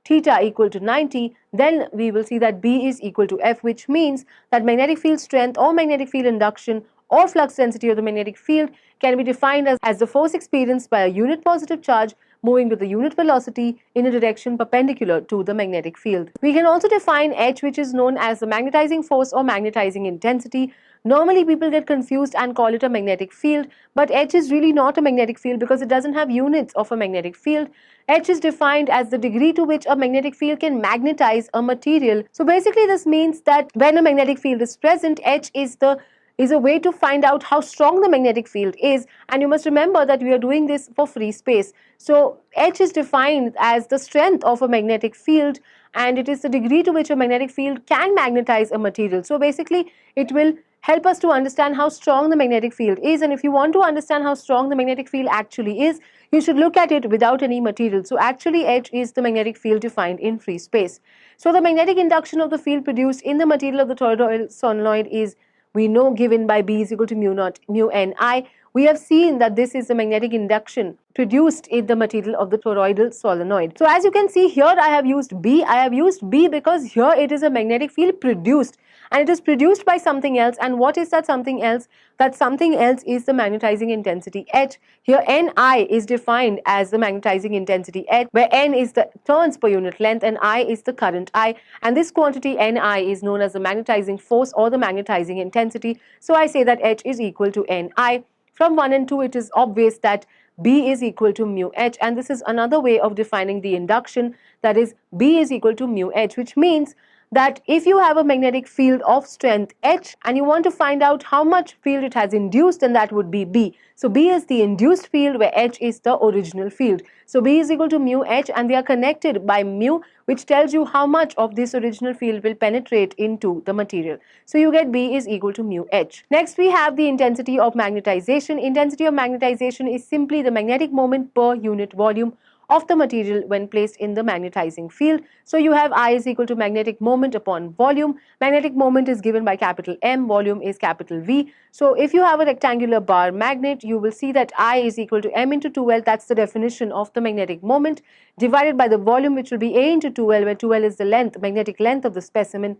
theta equal to 90, then we will see that B is equal to F, which means that magnetic field strength or magnetic field induction or flux density of the magnetic field can be defined as the force experienced by a unit positive charge moving with a unit velocity in a direction perpendicular to the magnetic field. We can also define H, which is known as the magnetizing force or magnetizing intensity. Normally people get confused and call it a magnetic field, but H is really not a magnetic field because it doesn't have units of a magnetic field. H is defined as the degree to which a magnetic field can magnetize a material. So basically this means that when a magnetic field is present, H is a way to find out how strong the magnetic field is, and you must remember that we are doing this for free space. So H is defined as the strength of a magnetic field, and it is the degree to which a magnetic field can magnetize a material. So basically it will help us to understand how strong the magnetic field is, and if you want to understand how strong the magnetic field actually is, you should look at it without any material. So actually H is the magnetic field defined in free space. So the magnetic induction of the field produced in the material of the toroidal solenoid is, we know, given by B is equal to mu naught mu Ni. We have seen that this is the magnetic induction produced in the material of the toroidal solenoid. So as you can see here, I have used B. I have used B because here it is a magnetic field produced, and it is produced by something else. And what is that something else? That something else is the magnetizing intensity H. Here Ni is defined as the magnetizing intensity H, where N is the turns per unit length and I is the current I, and this quantity Ni is known as the magnetizing force or the magnetizing intensity. So I say that H is equal to Ni. From 1 and 2, it is obvious that B is equal to mu H, and this is another way of defining the induction, that is B is equal to mu H, which means that if you have a magnetic field of strength H and you want to find out how much field it has induced, then that would be B. So B is the induced field where H is the original field. So B is equal to mu H, and they are connected by mu, which tells you how much of this original field will penetrate into the material. So you get B is equal to mu H. Next we have the intensity of magnetization. Intensity of magnetization is simply the magnetic moment per unit volume of the material when placed in the magnetizing field. So you have I is equal to magnetic moment upon volume. Magnetic moment is given by capital M, volume is capital V. So if you have a rectangular bar magnet, you will see that I is equal to M into 2L, that's the definition of the magnetic moment, divided by the volume, which will be A into 2L, where 2L is the length, magnetic length of the specimen.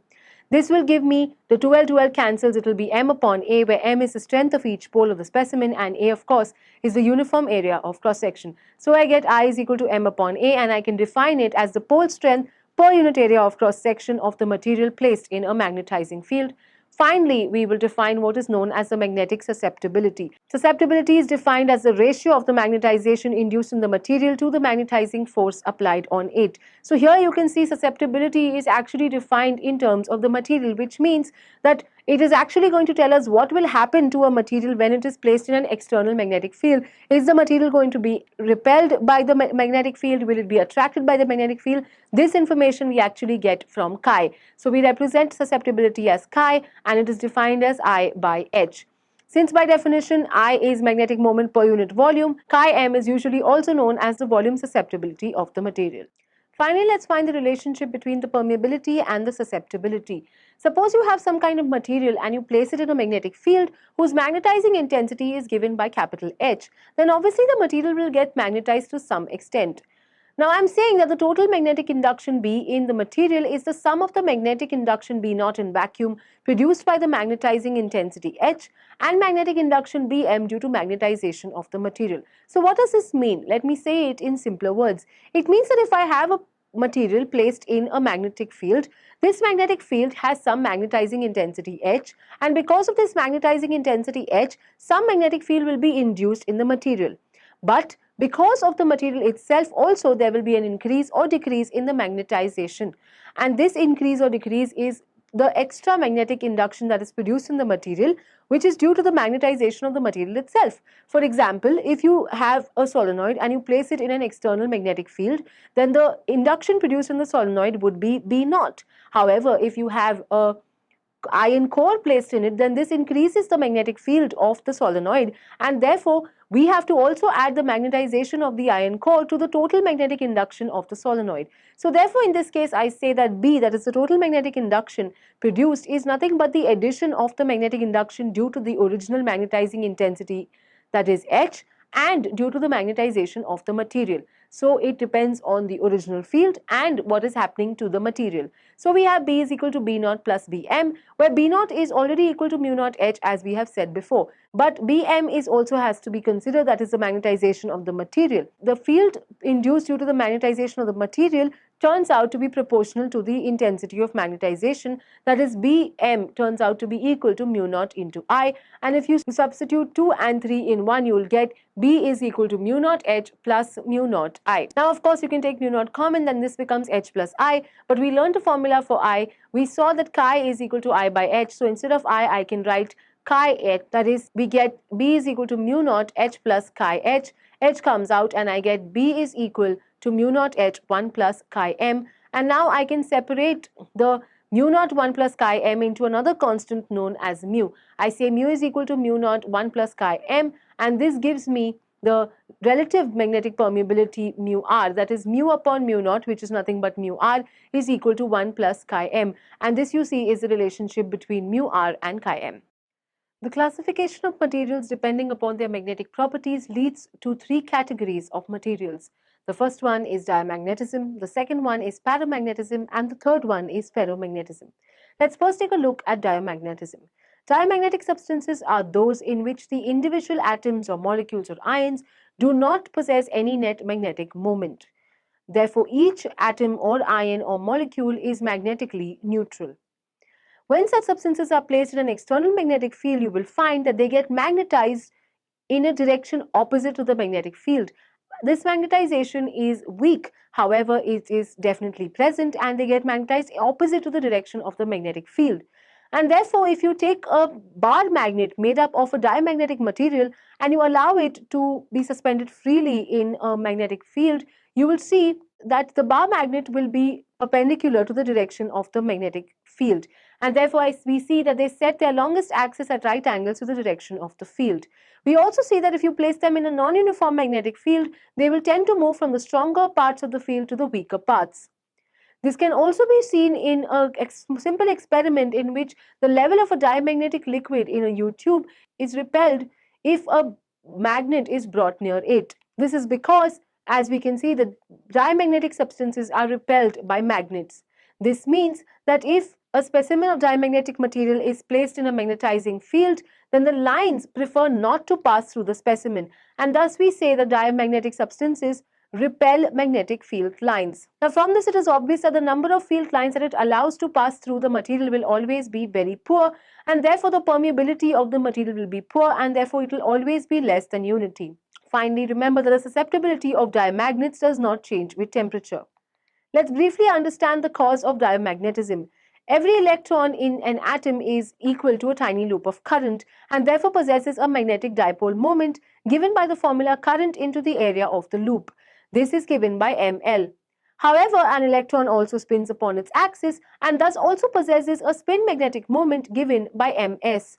This will give me the 2L cancels, it will be M upon A, where M is the strength of each pole of the specimen and A, of course, is the uniform area of cross section. So I get I is equal to M upon A, and I can define it as the pole strength per unit area of cross section of the material placed in a magnetizing field. Finally, we will define what is known as the magnetic susceptibility. Susceptibility is defined as the ratio of the magnetization induced in the material to the magnetizing force applied on it. So here you can see susceptibility is actually defined in terms of the material, which means that it is actually going to tell us what will happen to a material when it is placed in an external magnetic field. Is the material going to be repelled by the magnetic field? Will it be attracted by the magnetic field? This information we actually get from chi. So we represent susceptibility as chi, and it is defined as I by H. Since by definition I is magnetic moment per unit volume, chi m is usually also known as the volume susceptibility of the material. Finally, let's find the relationship between the permeability and the susceptibility. Suppose you have some kind of material and you place it in a magnetic field whose magnetizing intensity is given by capital H. Then obviously the material will get magnetized to some extent. Now I am saying that the total magnetic induction B in the material is the sum of the magnetic induction B naught in vacuum produced by the magnetizing intensity H and magnetic induction Bm due to magnetization of the material. So what does this mean? Let me say it in simpler words. It means that if I have a material placed in a magnetic field, this magnetic field has some magnetizing intensity H, and because of this magnetizing intensity H, some magnetic field will be induced in the material. But because of the material itself also, there will be an increase or decrease in the magnetization, and this increase or decrease is the extra magnetic induction that is produced in the material, which is due to the magnetization of the material itself. For example, if you have a solenoid and you place it in an external magnetic field, then the induction produced in the solenoid would be B naught. However, if you have a iron core placed in it, then this increases the magnetic field of the solenoid, and therefore we have to also add the magnetization of the iron core to the total magnetic induction of the solenoid. So therefore in this case I say that B, that is the total magnetic induction produced, is nothing but the addition of the magnetic induction due to the original magnetizing intensity, that is H, and due to the magnetization of the material. So it depends on the original field and what is happening to the material. So we have B is equal to B naught plus Bm, where B naught is already equal to mu naught H, as we have said before. But Bm is also has to be considered, that is the magnetization of the material. The field induced due to the magnetization of the material turns out to be proportional to the intensity of magnetization, that is Bm turns out to be equal to mu naught into I, and if you substitute 2 and 3 in 1, you will get B is equal to mu naught H plus mu naught I. Now of course you can take mu naught common, then this becomes H plus I, but we learned a formula for I. We saw that chi is equal to I by H, so instead of I can write chi H, that is we get B is equal to mu naught H plus chi H. H comes out and I get B is equal to mu naught H 1 plus chi m, and now I can separate the mu naught 1 plus chi m into another constant known as mu. I say mu is equal to mu naught 1 plus chi m, and this gives me the relative magnetic permeability mu r, that is mu upon mu naught, which is nothing but mu r, is equal to 1 plus chi m, and this you see is the relationship between mu r and chi m. The classification of materials depending upon their magnetic properties leads to 3 categories of materials. The first one is diamagnetism, the second one is paramagnetism, and the third one is ferromagnetism. Let's first take a look at diamagnetism. Diamagnetic substances are those in which the individual atoms or molecules or ions do not possess any net magnetic moment. Therefore, each atom or ion or molecule is magnetically neutral. When such substances are placed in an external magnetic field, you will find that they get magnetized in a direction opposite to the magnetic field. This magnetization is weak, however, it is definitely present, and they get magnetized opposite to the direction of the magnetic field. And therefore, if you take a bar magnet made up of a diamagnetic material and you allow it to be suspended freely in a magnetic field, you will see that the bar magnet will be perpendicular to the direction of the magnetic field. And therefore, we see that they set their longest axis at right angles to the direction of the field. We also see that if you place them in a non-uniform magnetic field, they will tend to move from the stronger parts of the field to the weaker parts. This can also be seen in a simple experiment in which the level of a diamagnetic liquid in a U-tube is repelled if a magnet is brought near it. This is because, as we can see, the diamagnetic substances are repelled by magnets. This means that if a specimen of diamagnetic material is placed in a magnetizing field, then the lines prefer not to pass through the specimen, and thus we say that diamagnetic substances repel magnetic field lines. Now from this it is obvious that the number of field lines that it allows to pass through the material will always be very poor, and therefore the permeability of the material will be poor, and therefore it will always be less than unity. Finally, remember that the susceptibility of diamagnets does not change with temperature. Let's briefly understand the cause of diamagnetism. Every electron in an atom is equal to a tiny loop of current and therefore possesses a magnetic dipole moment given by the formula current into the area of the loop. This is given by ml. However, an electron also spins upon its axis and thus also possesses a spin magnetic moment given by ms.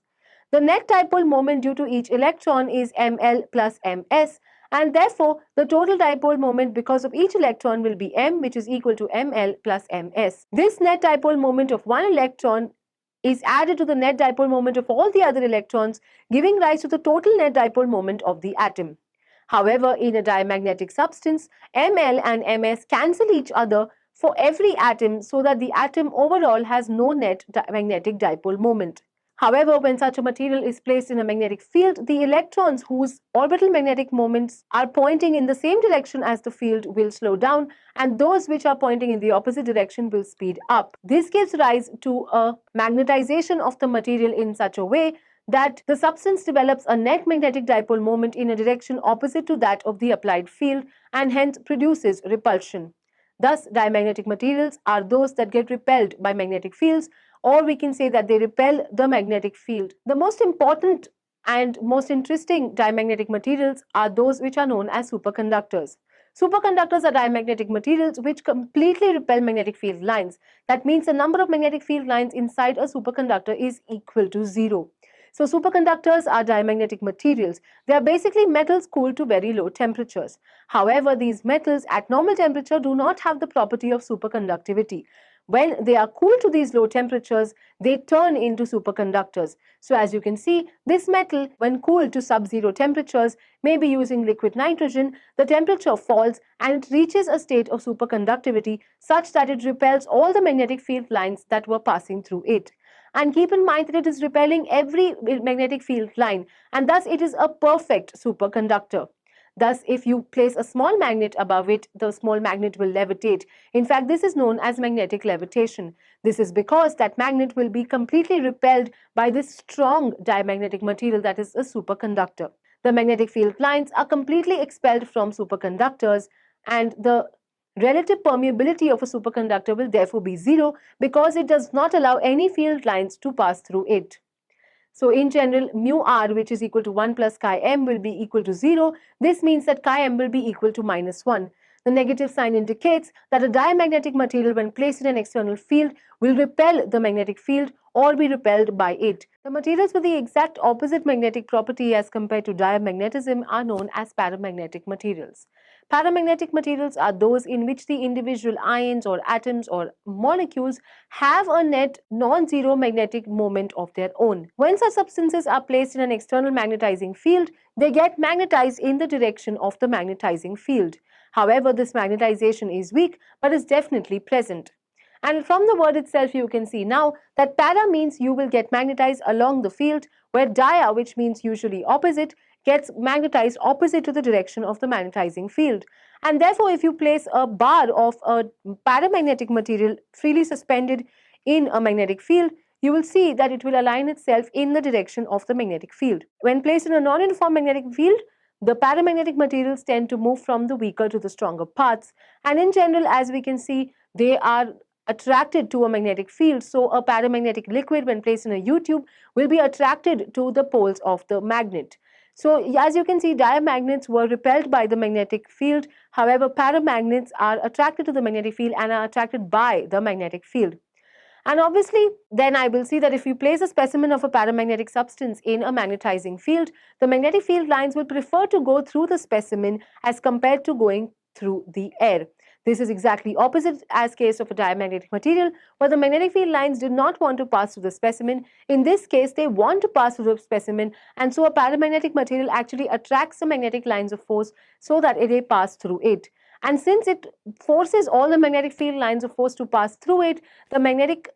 The net dipole moment due to each electron is ml plus ms, and therefore the total dipole moment because of each electron will be m, which is equal to ml plus ms. This net dipole moment of one electron is added to the net dipole moment of all the other electrons, giving rise to the total net dipole moment of the atom. However, in a diamagnetic substance, ml and ms cancel each other for every atom so that the atom overall has no net magnetic dipole moment. However, when such a material is placed in a magnetic field, the electrons whose orbital magnetic moments are pointing in the same direction as the field will slow down, and those which are pointing in the opposite direction will speed up. This gives rise to a magnetization of the material in such a way that the substance develops a net magnetic dipole moment in a direction opposite to that of the applied field and hence produces repulsion. Thus, diamagnetic materials are those that get repelled by magnetic fields, or we can say that they repel the magnetic field. The most important and most interesting diamagnetic materials are those which are known as superconductors. Superconductors are diamagnetic materials which completely repel magnetic field lines. That means the number of magnetic field lines inside a superconductor is equal to 0. So superconductors are diamagnetic materials. They are basically metals cooled to very low temperatures. However, these metals at normal temperature do not have the property of superconductivity. when they are cooled to these low temperatures, they turn into superconductors. So as you can see, this metal, when cooled to sub-zero temperatures, maybe using liquid nitrogen, the temperature falls and it reaches a state of superconductivity such that it repels all the magnetic field lines that were passing through it. And keep in mind that it is repelling every magnetic field line, and thus it is a perfect superconductor. Thus, if you place a small magnet above it, the small magnet will levitate. In fact, this is known as magnetic levitation. This is because that magnet will be completely repelled by this strong diamagnetic material that is a superconductor. The magnetic field lines are completely expelled from superconductors, and the relative permeability of a superconductor will therefore be zero because it does not allow any field lines to pass through it. So in general, mu r, which is equal to 1 plus chi m, will be equal to 0. This means that chi m will be equal to minus 1. The negative sign indicates that a diamagnetic material, when placed in an external field, will repel the magnetic field or be repelled by it. The materials with the exact opposite magnetic property as compared to diamagnetism are known as paramagnetic materials. Paramagnetic materials are those in which the individual ions or atoms or molecules have a net non-zero magnetic moment of their own. When such substances are placed in an external magnetizing field, they get magnetized in the direction of the magnetizing field. However, this magnetization is weak but is definitely present. And from the word itself, you can see now that para means you will get magnetized along the field, where dia, which means usually opposite, gets magnetized opposite to the direction of the magnetizing field. And therefore, if you place a bar of a paramagnetic material freely suspended in a magnetic field, you will see that it will align itself in the direction of the magnetic field. When placed in a non-uniform magnetic field, the paramagnetic materials tend to move from the weaker to the stronger parts. And in general, as we can see, they are attracted to a magnetic field. So a paramagnetic liquid, when placed in a U-tube, will be attracted to the poles of the magnet. So as you can see, diamagnets were repelled by the magnetic field. However, paramagnets are attracted to the magnetic field and are attracted by the magnetic field. And obviously, then I will see that if you place a specimen of a paramagnetic substance in a magnetizing field, the magnetic field lines will prefer to go through the specimen as compared to going through the air. This is exactly opposite as case of a diamagnetic material, where the magnetic field lines do not want to pass through the specimen. In this case, they want to pass through the specimen, and so a paramagnetic material actually attracts the magnetic lines of force so that they pass through it. And since it forces all the magnetic field lines of force to pass through it, the magnetic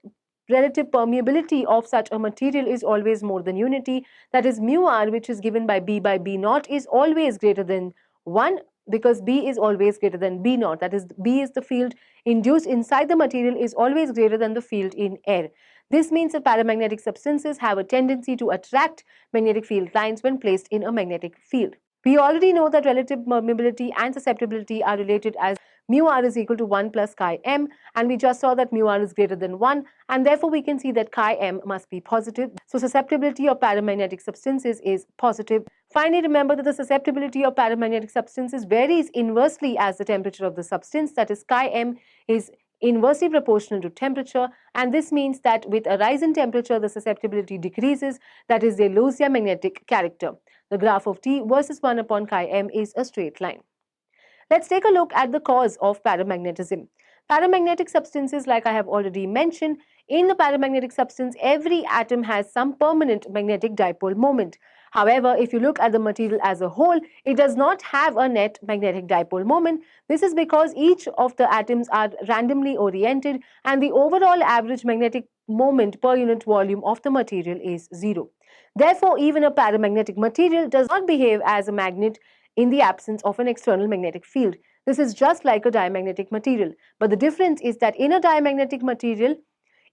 relative permeability of such a material is always more than unity. That is, mu r, which is given by B naught, is always greater than 1, because B is always greater than B naught. That is, B is the field induced inside the material is always greater than the field in air. This means that paramagnetic substances have a tendency to attract magnetic field lines when placed in a magnetic field. We already know that relative permeability and susceptibility are related as mu r is equal to 1 plus chi m, and we just saw that mu r is greater than 1, and therefore we can see that chi m must be positive. So susceptibility of paramagnetic substances is positive. Finally, remember that the susceptibility of paramagnetic substances varies inversely as the temperature of the substance, that is, chi m is inversely proportional to temperature, and this means that with a rise in temperature, the susceptibility decreases, that is, they lose their magnetic character. The graph of T versus 1 upon chi m is a straight line. Let's take a look at the cause of paramagnetism. Paramagnetic substances, like I have already mentioned, in the paramagnetic substance, every atom has some permanent magnetic dipole moment. However, if you look at the material as a whole, it does not have a net magnetic dipole moment. This is because each of the atoms are randomly oriented and the overall average magnetic moment per unit volume of the material is 0. Therefore, even a paramagnetic material does not behave as a magnet in the absence of an external magnetic field. This is just like a diamagnetic material. But the difference is that in a diamagnetic material,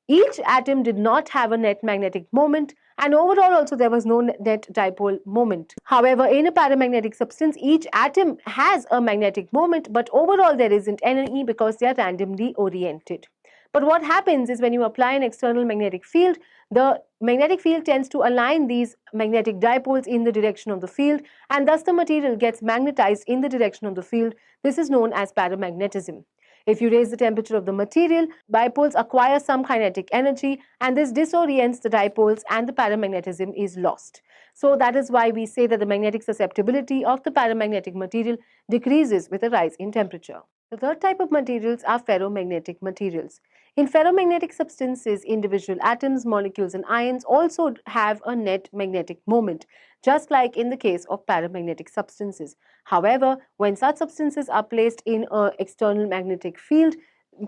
each atom did not have a net magnetic moment, and overall also there was no net dipole moment. However, in a paramagnetic substance, each atom has a magnetic moment, but overall there isn't any because they are randomly oriented. But what happens is when you apply an external magnetic field, the magnetic field tends to align these magnetic dipoles in the direction of the field, and thus the material gets magnetized in the direction of the field. This is known as paramagnetism. If you raise the temperature of the material, dipoles acquire some kinetic energy, and this disorients the dipoles and the paramagnetism is lost. So that is why we say that the magnetic susceptibility of the paramagnetic material decreases with a rise in temperature. The third type of materials are ferromagnetic materials. In ferromagnetic substances, individual atoms, molecules and ions also have a net magnetic moment, just like in the case of paramagnetic substances. However, when such substances are placed in an external magnetic field,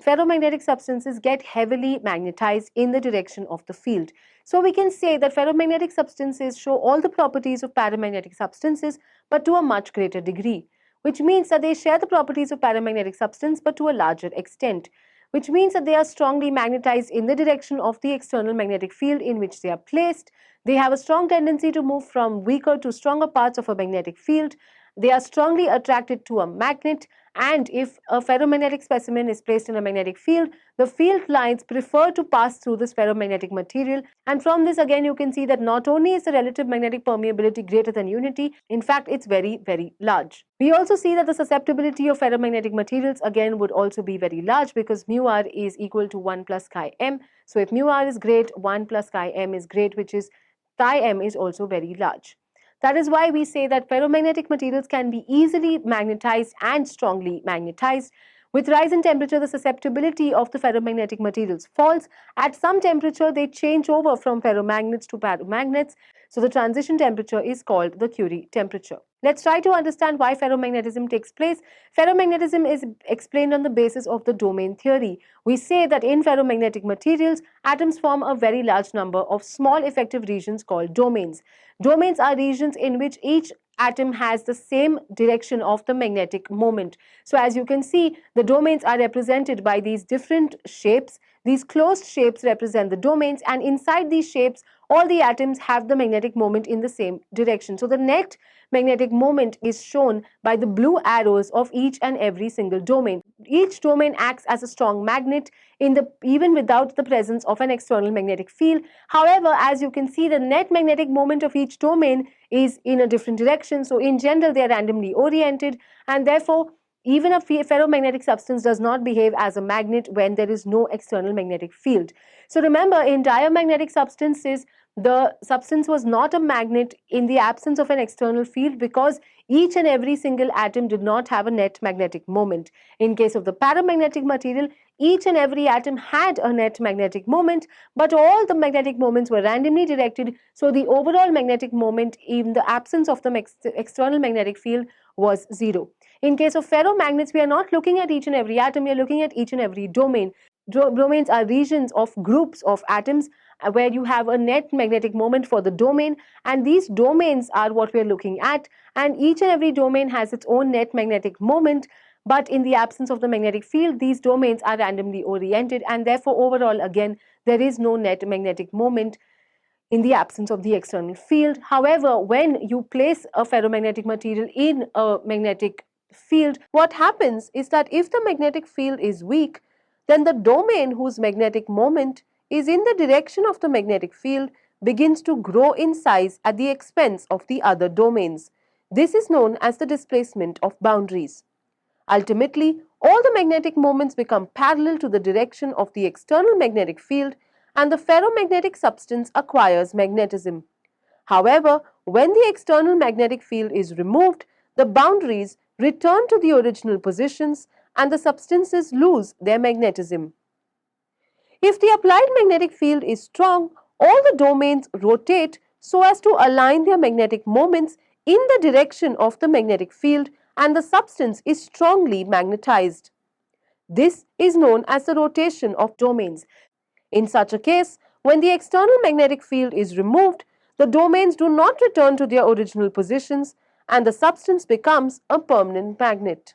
ferromagnetic substances get heavily magnetized in the direction of the field. So we can say that ferromagnetic substances show all the properties of paramagnetic substances but to a much greater degree, which means that they share the properties of paramagnetic substance but to a larger extent, which means that they are strongly magnetized in the direction of the external magnetic field in which they are placed. They have a strong tendency to move from weaker to stronger parts of a magnetic field. They are strongly attracted to a magnet, and if a ferromagnetic specimen is placed in a magnetic field, the field lines prefer to pass through this ferromagnetic material. And from this again you can see that not only is the relative magnetic permeability greater than unity, in fact it's very, very large. We also see that the susceptibility of ferromagnetic materials again would also be very large, because mu r is equal to 1 plus chi m. So if mu r is great, 1 plus chi m is great, which is chi m is also very large. That is why we say that ferromagnetic materials can be easily magnetized and strongly magnetized. With rise in temperature, the susceptibility of the ferromagnetic materials falls. At some temperature, they change over from ferromagnets to paramagnets. So the transition temperature is called the Curie temperature. Let's try to understand why ferromagnetism takes place. Ferromagnetism is explained on the basis of the domain theory. We say that in ferromagnetic materials, atoms form a very large number of small effective regions called domains. Domains are regions in which each atom has the same direction of the magnetic moment. So as you can see, the domains are represented by these different shapes. These closed shapes represent the domains, and inside these shapes, all the atoms have the magnetic moment in the same direction. So the net magnetic moment is shown by the blue arrows of each and every single domain. Each domain acts as a strong magnet even without the presence of an external magnetic field. However, as you can see, the net magnetic moment of each domain is in a different direction. So in general, they are randomly oriented, and therefore even a ferromagnetic substance does not behave as a magnet when there is no external magnetic field. So remember, in diamagnetic substances, the substance was not a magnet in the absence of an external field, because each and every single atom did not have a net magnetic moment. In case of the paramagnetic material, each and every atom had a net magnetic moment, but all the magnetic moments were randomly directed, so the overall magnetic moment in the absence of the external magnetic field was zero. In case of ferromagnets, we are not looking at each and every atom, we are looking at each and every domain. Domains are regions of groups of atoms where you have a net magnetic moment for the domain, and these domains are what we are looking at, and each and every domain has its own net magnetic moment. But in the absence of the magnetic field, these domains are randomly oriented, and therefore overall again there is no net magnetic moment in the absence of the external field. However, when you place a ferromagnetic material in a magnetic field, what happens is that if the magnetic field is weak, then the domain whose magnetic moment is in the direction of the magnetic field begins to grow in size at the expense of the other domains. This is known as the displacement of boundaries. Ultimately, all the magnetic moments become parallel to the direction of the external magnetic field, and the ferromagnetic substance acquires magnetism. However, when the external magnetic field is removed, the boundaries return to the original positions and the substances lose their magnetism. If the applied magnetic field is strong, all the domains rotate so as to align their magnetic moments in the direction of the magnetic field, and the substance is strongly magnetized. This is known as the rotation of domains. In such a case, when the external magnetic field is removed, the domains do not return to their original positions, and the substance becomes a permanent magnet.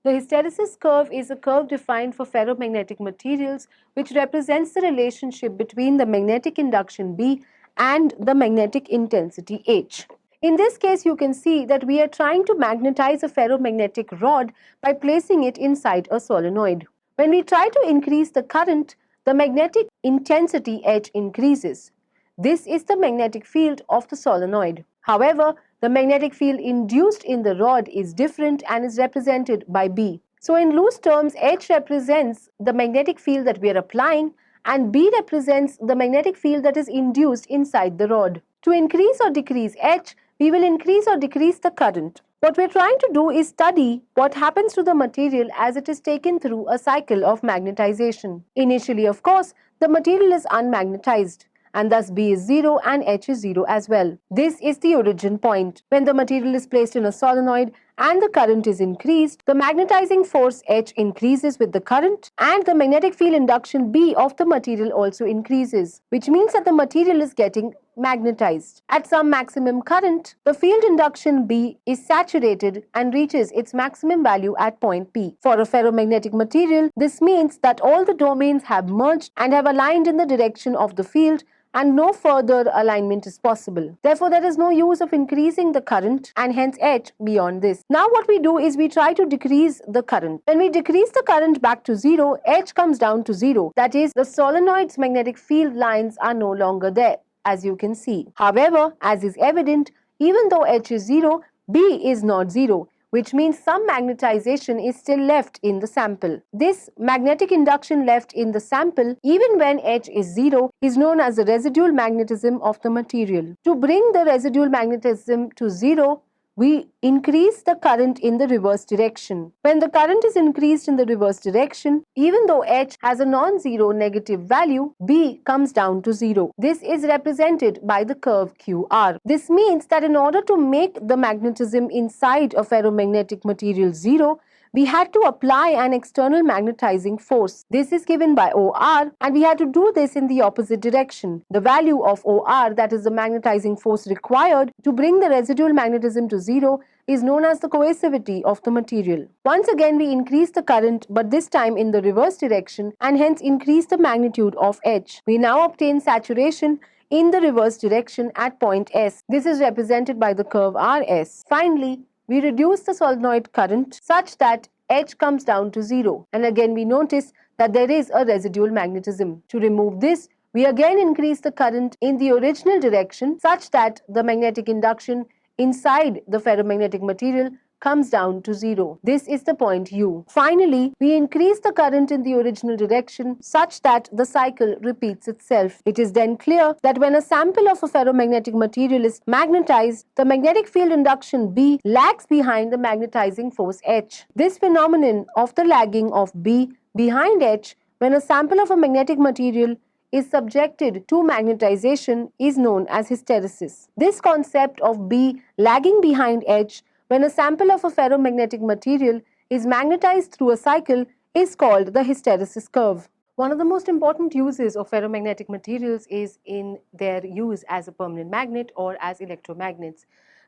The hysteresis curve is a curve defined for ferromagnetic materials which represents the relationship between the magnetic induction B and the magnetic intensity H. In this case, you can see that we are trying to magnetize a ferromagnetic rod by placing it inside a solenoid. When we try to increase the current, the magnetic intensity H increases. This is the magnetic field of the solenoid. However, the magnetic field induced in the rod is different and is represented by B. So in loose terms, H represents the magnetic field that we are applying, and B represents the magnetic field that is induced inside the rod. To increase or decrease H, we will increase or decrease the current. What we're trying to do is study what happens to the material as it is taken through a cycle of magnetization. Initially, of course, the material is unmagnetized, and thus B is 0 and H is 0 as well. This is the origin point. When the material is placed in a solenoid and the current is increased, the magnetizing force H increases with the current and the magnetic field induction B of the material also increases, which means that the material is getting magnetized. At some maximum current, the field induction B is saturated and reaches its maximum value at point P. For a ferromagnetic material, this means that all the domains have merged and have aligned in the direction of the field, and no further alignment is possible. Therefore, there is no use of increasing the current and hence H beyond this. Now what we do is we try to decrease the current. When we decrease the current back to 0, H comes down to 0. That is, the solenoid's magnetic field lines are no longer there, as you can see. However, as is evident, even though H is 0, B is not 0, which means some magnetization is still left in the sample. This magnetic induction left in the sample, even when H is 0, is known as the residual magnetism of the material. To bring the residual magnetism to 0, we increase the current in the reverse direction. When the current is increased in the reverse direction, even though H has a non-zero negative value, B comes down to 0. This is represented by the curve QR. This means that in order to make the magnetism inside a ferromagnetic material 0, we had to apply an external magnetizing force. This is given by OR, and we had to do this in the opposite direction. The value of OR, that is the magnetizing force required to bring the residual magnetism to 0, is known as the coercivity of the material. Once again, we increase the current, but this time in the reverse direction, and hence increase the magnitude of H. We now obtain saturation in the reverse direction at point S. This is represented by the curve RS. Finally, we reduce the solenoid current such that H comes down to 0. And again we notice that there is a residual magnetism. To remove this, we again increase the current in the original direction such that the magnetic induction inside the ferromagnetic material comes down to 0. This is the point U. Finally, we increase the current in the original direction such that the cycle repeats itself. It is then clear that when a sample of a ferromagnetic material is magnetized, the magnetic field induction B lags behind the magnetizing force H. This phenomenon of the lagging of B behind H when a sample of a magnetic material is subjected to magnetization is known as hysteresis. This concept of B lagging behind H when a sample of a ferromagnetic material is magnetized through a cycle is called the hysteresis curve. One of the most important uses of ferromagnetic materials is in their use as a permanent magnet or as electromagnets.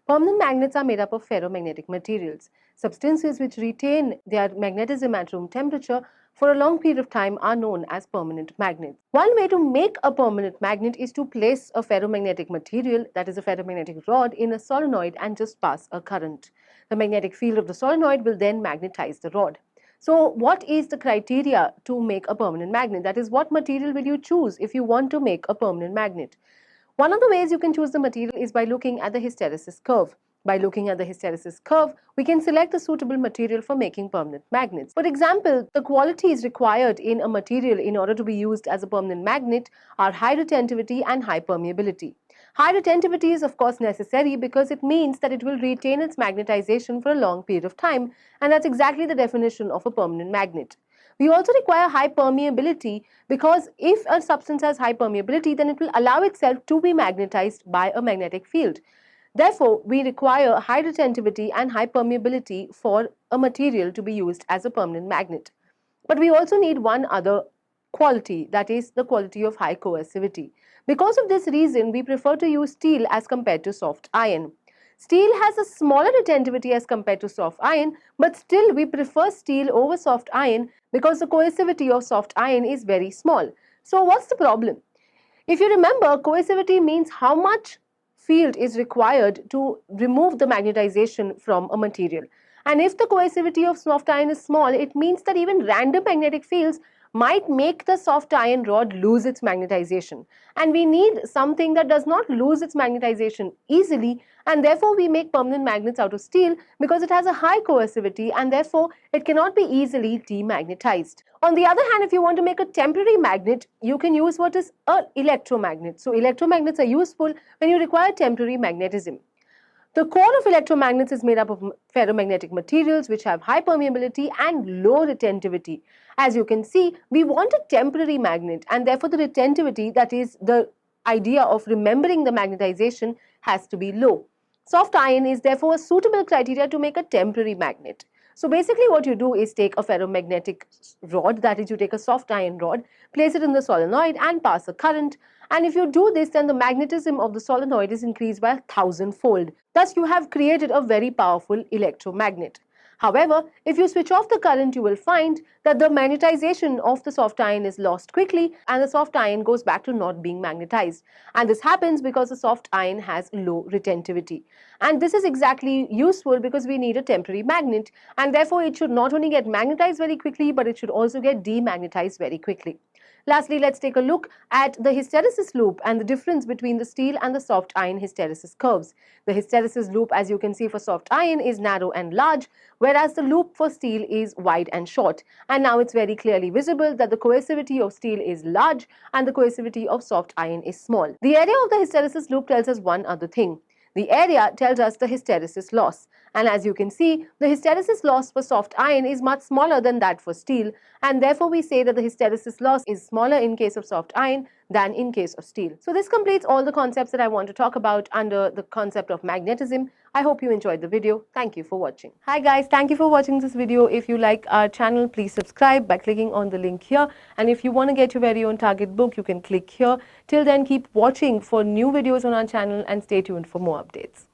Permanent magnets are made up of ferromagnetic materials. Substances which retain their magnetism at room temperature for a long period of time are known as permanent magnets. One way to make a permanent magnet is to place a ferromagnetic material, that is a ferromagnetic rod, in a solenoid and just pass a current. The magnetic field of the solenoid will then magnetize the rod. So what is the criteria to make a permanent magnet? That is, what material will you choose if you want to make a permanent magnet? One of the ways you can choose the material is by looking at the hysteresis curve. By looking at the hysteresis curve, we can select the suitable material for making permanent magnets. For example, the qualities required in a material in order to be used as a permanent magnet are high retentivity and high permeability. High retentivity is of course necessary because it means that it will retain its magnetization for a long period of time, and that's exactly the definition of a permanent magnet. We also require high permeability because if a substance has high permeability, then it will allow itself to be magnetized by a magnetic field. Therefore, we require high retentivity and high permeability for a material to be used as a permanent magnet. But we also need one other quality, that is the quality of high coercivity. Because of this reason, we prefer to use steel as compared to soft iron. Steel has a smaller retentivity as compared to soft iron, but still we prefer steel over soft iron because the coercivity of soft iron is very small. So what's the problem? If you remember, coercivity means how much field is required to remove the magnetization from a material. And if the coercivity of soft iron is small, it means that even random magnetic fields might make the soft iron rod lose its magnetization. And we need something that does not lose its magnetization easily, and therefore we make permanent magnets out of steel because it has a high coercivity and therefore it cannot be easily demagnetized. On the other hand, if you want to make a temporary magnet, you can use what is an electromagnet. So electromagnets are useful when you require temporary magnetism. The core of electromagnets is made up of ferromagnetic materials which have high permeability and low retentivity. As you can see, we want a temporary magnet, and therefore the retentivity, that is the idea of remembering the magnetization, has to be low. Soft iron is therefore a suitable criteria to make a temporary magnet. So basically what you do is take a ferromagnetic rod, that is you take a soft iron rod, place it in the solenoid and pass a current. And if you do this, then the magnetism of the solenoid is increased by 1,000-fold. Thus, you have created a very powerful electromagnet. However, if you switch off the current, you will find that the magnetization of the soft iron is lost quickly and the soft iron goes back to not being magnetized. And this happens because the soft iron has low retentivity. And this is exactly useful because we need a temporary magnet, and therefore it should not only get magnetized very quickly, but it should also get demagnetized very quickly. Lastly, let's take a look at the hysteresis loop and the difference between the steel and the soft iron hysteresis curves. The hysteresis loop, as you can see, for soft iron is narrow and large, whereas the loop for steel is wide and short. And now it's very clearly visible that the coercivity of steel is large and the coercivity of soft iron is small. The area of the hysteresis loop tells us one other thing. The area tells us the hysteresis loss. And as you can see, the hysteresis loss for soft iron is much smaller than that for steel, and therefore we say that the hysteresis loss is smaller in case of soft iron than in case of steel. So this completes all the concepts that I want to talk about under the concept of magnetism. I hope you enjoyed the video. Thank you for watching. Hi guys, thank you for watching this video. If you like our channel, please subscribe by clicking on the link here. And if you want to get your very own target book, you can click here. Till then, keep watching for new videos on our channel and stay tuned for more updates.